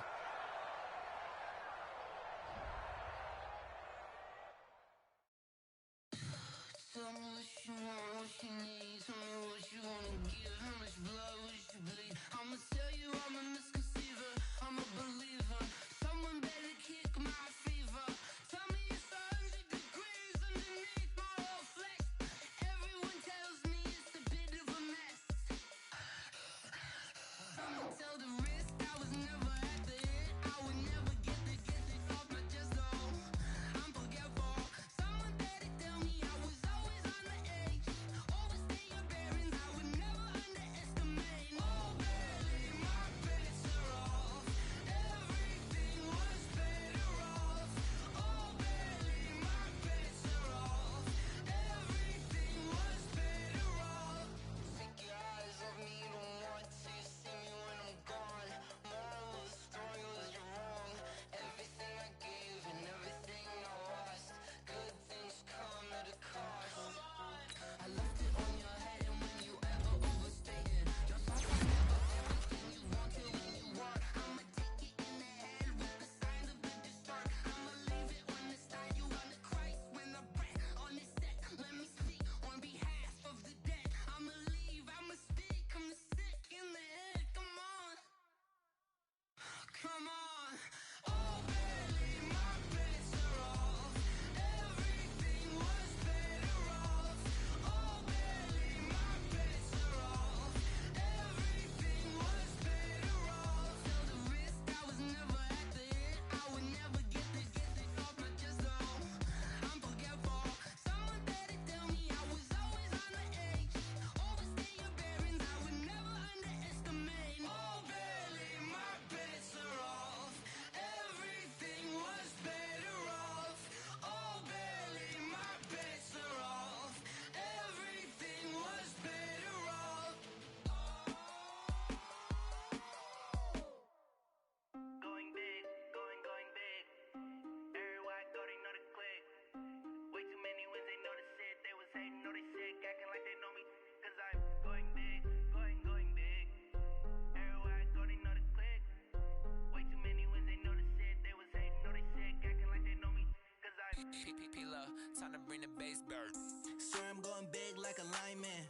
Time to bring the bass bird. Swear I'm going big like a lineman.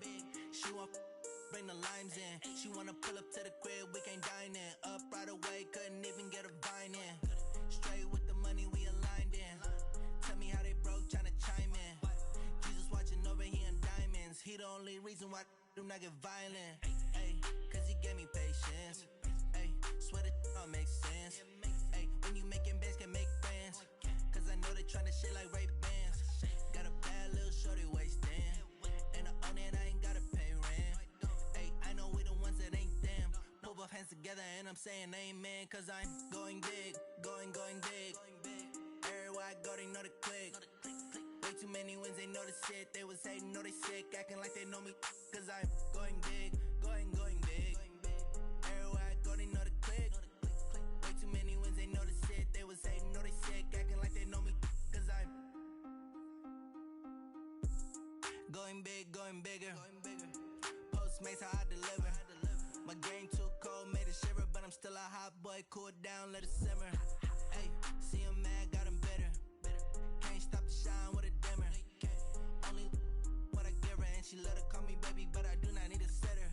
She want bring the limes in. She wanna pull up to the crib, we can't dine in. Up right away, couldn't even get a vine in. Straight with the money we aligned in. Tell me how they broke, tryna chime in. Jesus watching over, he in diamonds. He the only reason why I do not get violent. Ay, cause he gave me patience. Ay, swear that don't make sense. Ay, when you making bands, can make friends. Cause I know they tryna shit like Ray-Bans. Got a bad little shorty wasting. And I own it, I ain't gotta pay rent. Ay, I know we the ones that ain't them. Put both hands together and I'm saying amen. Cause I'm going big, going big. Everywhere I go, they know the click. Way too many wins, they know the shit. They was hating, know they sick, acting like they know me. Cause I'm going big, going big. Everywhere I go, they know the click. Way too many wins, they know the shit. They was hating, know they sick, acting like they know me. Cause I'm going big, going bigger. Postmates how I deliver. My game too cold, made it shiver. But I'm still a hot boy, cool down, let it simmer. Hey, see him mad, got him bitter. Can't stop the shine with a dimmer. Only what I give her, and she let her call me baby, but I do not need a sitter.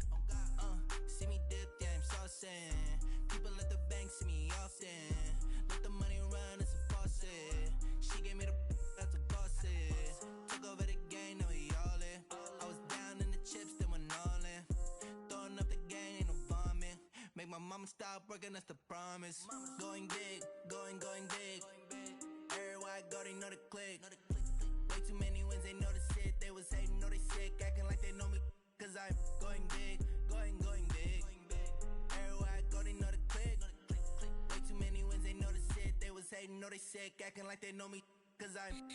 See me dip, yeah, I'm saucing. People at the bank see me often. Let the money run, it's a faucet. She gave me the that's a faucet. Took over the game, now we all in. I was down in the chips, then went all in. Throwing up the gang, ain't no vomit. Make my mama stop working, that's the promise. Going big, going big. Everywhere I go, they know the click. Way too many wins, they know the shit. They was hating, know they sick, acting like they know me. Cause I'm going big, going big. Everywhere I go, they know the click. Way too many wins, they know the shit. They was hating, know they sick, acting like they know me. Cause I'm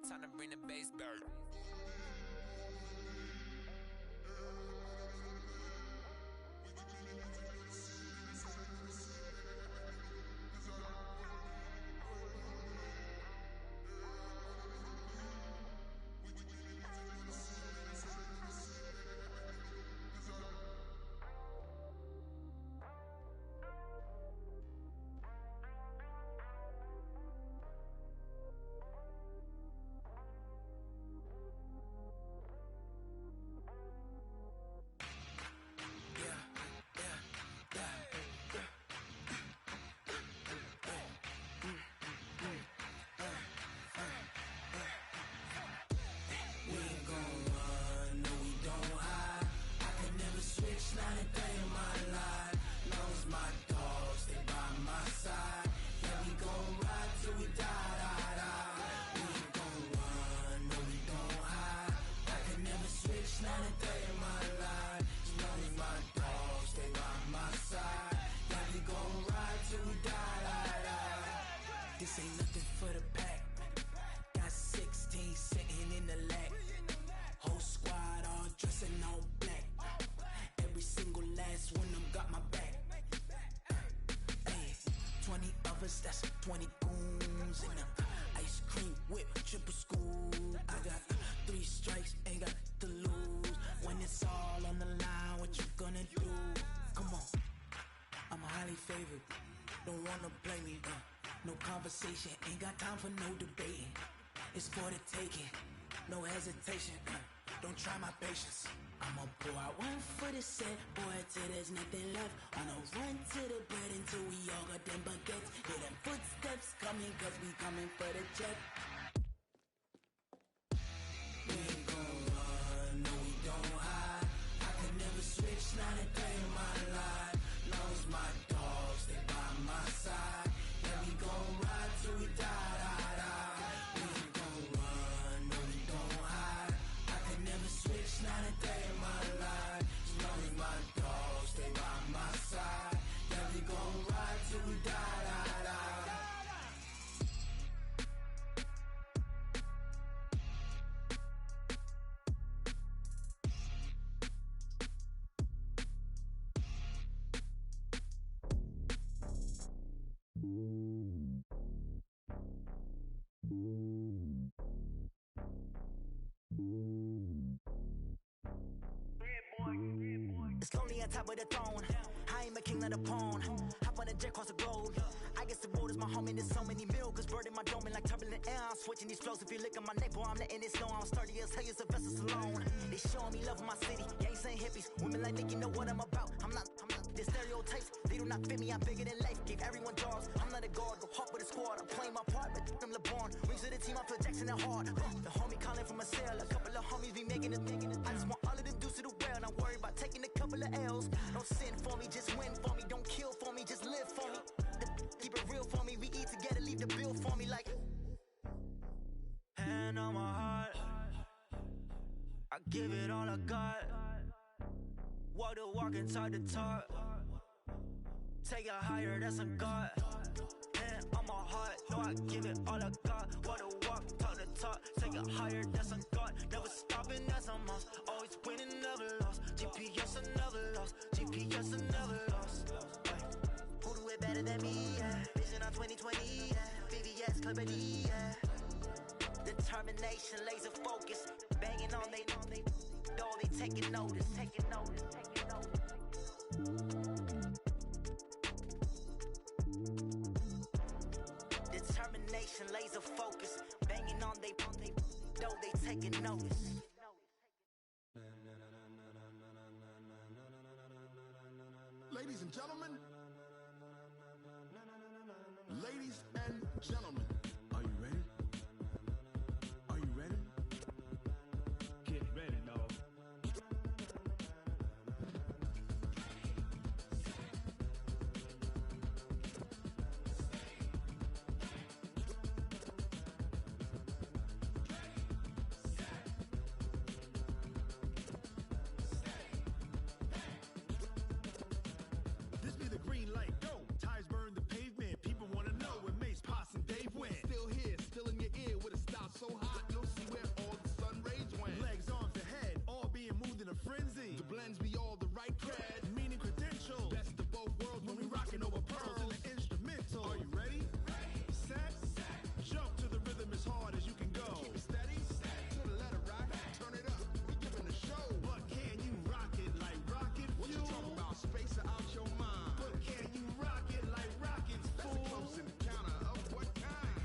time to bring the bass bird. This ain't nothing for the pack. Got 16 sitting in the lap. Whole squad all dressed in all black. Every single last one of them got my back. Ay, 20 of us, that's 20 goons in them. Ice cream whip, triple school. I got 3 strikes, ain't got to lose. When it's all on the line, what you gonna do? Come on, I'm highly favored. Don't wanna play me, no conversation, ain't got time for no debating. It's for the taking, no hesitation. Don't try my patience. I'ma pour out one for the set, boy, till there's nothing left. On a run to the bread until we all got them baguettes. Hear them footsteps coming, cause we coming for the check. We ain't gon' run, no we don't hide. I could never switch, not a day in my life. Long as my dogs, they by my side. Yeah, we gon' ride till we die, die, die. We ain't gon' run, no we don't hide. I could never switch, not a day in my life. As long as my dogs, they by my side. Yeah, we gon' ride till we die, die, die. It's lonely on top of the throne. I am a king of the pawn. Hop on a jet across the globe. I guess the road is my home and there's so many milkers bird in my dome and like turbulent air, I'm switching these flows. If you look at my neck, boy, I'm letting it snow. I'm sturdy as hell, it's a vessel alone. They showing me love in my city, gangs and hippies. Women like Nick, you know what I'm about. I'm not the stereotypes, they do not fit me. I'm bigger than life, give everyone jobs. I'm not a guard, go hard with a squad. I'm playing my part, but I'm LeBron. Rings to the team, I feel Jackson and hard. The homie calling from a cell, a couple of homies be making it. I just want all of them dudes to do well. Not worry about taking a couple of L's. Don't sin for me, just win for me. Don't kill for me, just live for me. Keep it real for me, we eat together, leave the bill for me like. Hand on my heart, I give it all I got. Walk the walk and talk the talk. Take it higher, that's a God. Hand on my heart, no, I give it all I got. Walk the walk, talk the talk. Take it higher, that's a God. Never stopping, that's a must. Always winning, never lost. GPS, I never lost. GPS, I never lost. Who do it better than me? Yeah. Vision on 2020, yeah. VVS, Clippity, yeah. Determination, laser focus. Banging on they though they taking notice. Determination, laser focus. Banging on they though they taking notice. Ladies and gentlemen. Ladies and gentlemen. Are you ready? Are you ready? Get ready, dog. This be the green light, go. Ties burn the pavement. People wanna know when Mace, Pops, and Dave went. Still here, still in your ear with a style so hot, you'll see where all the sun rays went. Legs, arms, the head, all being moved in a frenzy. The blends be all the right cred, meaning credentials. Best of both worlds when we rockin' over pearls in the instrumental. Are you ready? Set, jump to the rhythm as hard as you can go. Keep it steady, to the letter right. Turn it up, we giving the show. But can you rock it like rocket fuel? What you talking about? Space out your mind. But can you rock it like rockets, fool? That's a close encounter of what kind?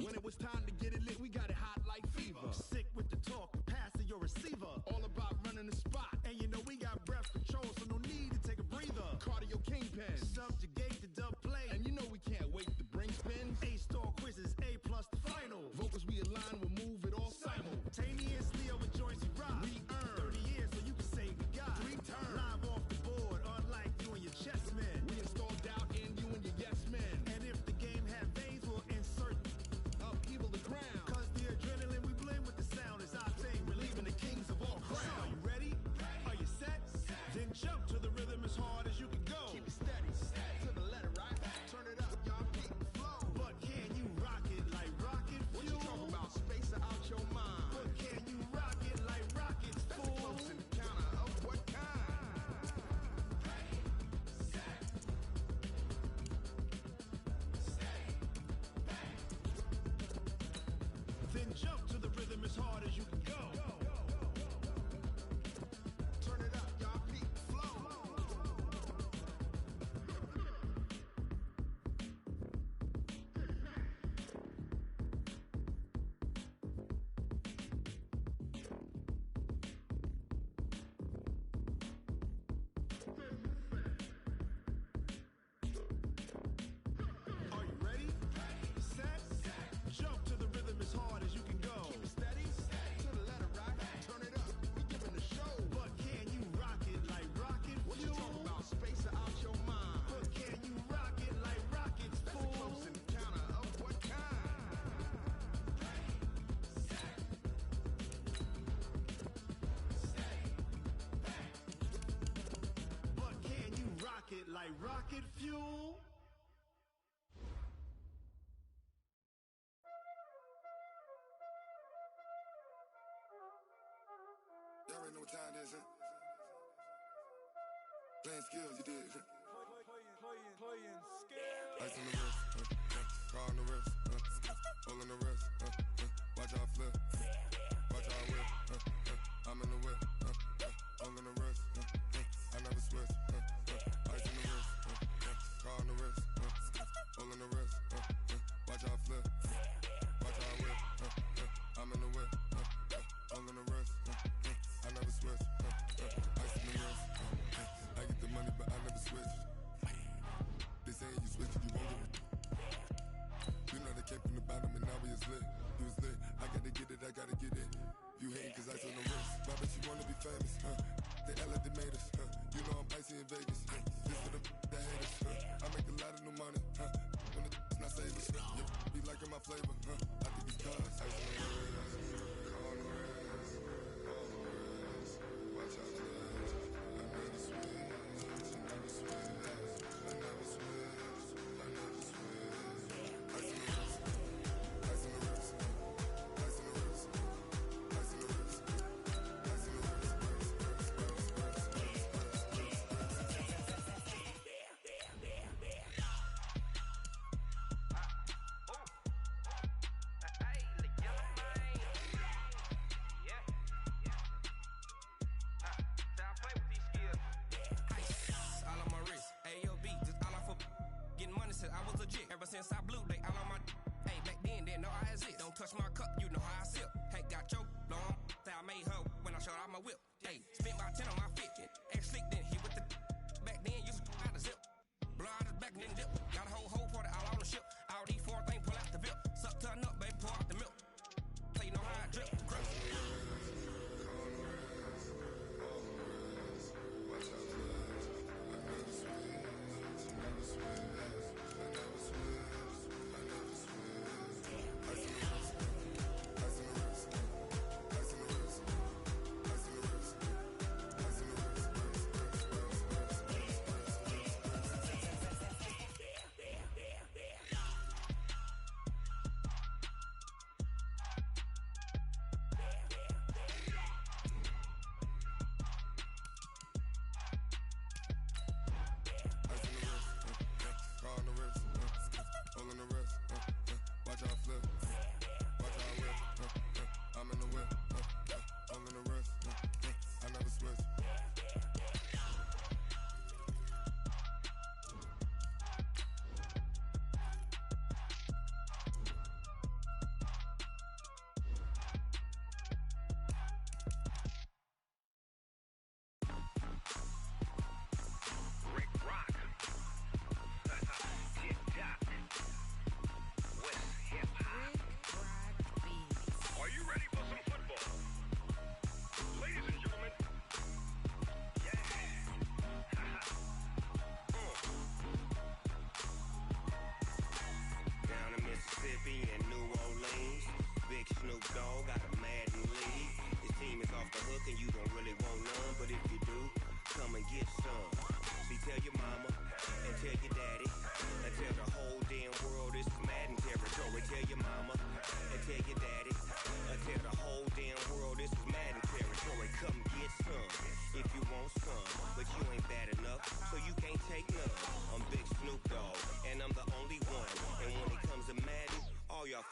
When it was time to get it lit, we got it hot like fever. Sick with the talk, pass to your receiver. All about running the spot, and you know we got breath control, so no need to take a breather. Cardio kingpin, subjugate the dub play, and you know we can't wait to bring spins. A-star quizzes, A+ the final. Vocals we align, we'll move it all simultaneously over joints we rock. We earn 30 years, so you can say we got 3 turns. Live off the board, unlike you and your chess men. We install doubt in you and your yes men. And if the game had veins, we'll insert upheaval the ground. Cause the adrenaline we blend with the sound is our thing, relieving the kings of all crowns. So are you ready? Are you set? Then jump to the rhythm as hard as you can go. Keep it steady, to the letter right. Turn it up, y'all keep the flow. But can you rock it like rocket fuel? What you talking about? Space out your mind. But can you rock it like rockets, fool? That's a close encounter of what kind? Then jump to the rhythm as hard as you can go. Turn it up, y'all keep the flow. Are you ready? Set, jump to the rhythm as hard as you can go. Keep it steady, to the letter right. Turn it up, we giving the show. But can you rock it like rocket fuel? What you talking about? Space out your mind. But can you rock it like rockets, fool? That's a close encounter of what kind? But can you rock it like rocket fuel? Y'all already know what time it is, huh? Playing skills, you did. Playing Ice on the wrist, car on the wrist, hole in the wrist, watch out flip, watch out whip, I'm in the whip, hole in the wrist, I never switch, ice on the wrist, car on the wrist, gotta get it. You hating cause ice on the wrist. My bitch, you wanna be famous, huh? They LA, they made us, huh? You know I'm icy in Vegas, huh? This for the that hate us, huh? I make a lot of new money, huh? When the not saving, yeah, be liking my flavor, huh? I think it's cause ice on the wrist, on the wrist, on the wrist. Watch out, cuz I never switch, I never switch, I never switch, I never switch. Ice on the wrist, ice on the wrist, ice on the wrist, ice on the wrist, ice on the wrist. I was legit ever since I blew they all on my hey back then didn't know I exist. Don't touch my cup, you know how I sip. Hey, got your long that I made her when I showed out my whip. Hey, spent about 10 on my fit. Ex slick then he with the back then used to out the zip. Blow out his back and then dip. Got a whole party all on the ship. All these four things pull out the VIP. Suck turn up, baby, pour out the milk. Play no how I drip.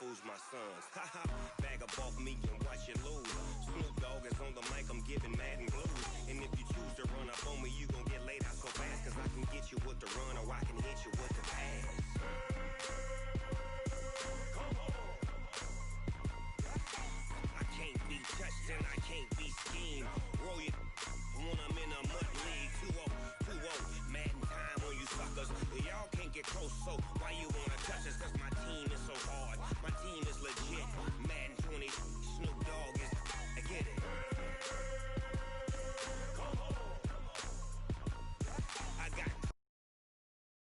Fools my sons. Haha, bag up off me and watch you lose. Snoop Dogg is on the mic, I'm giving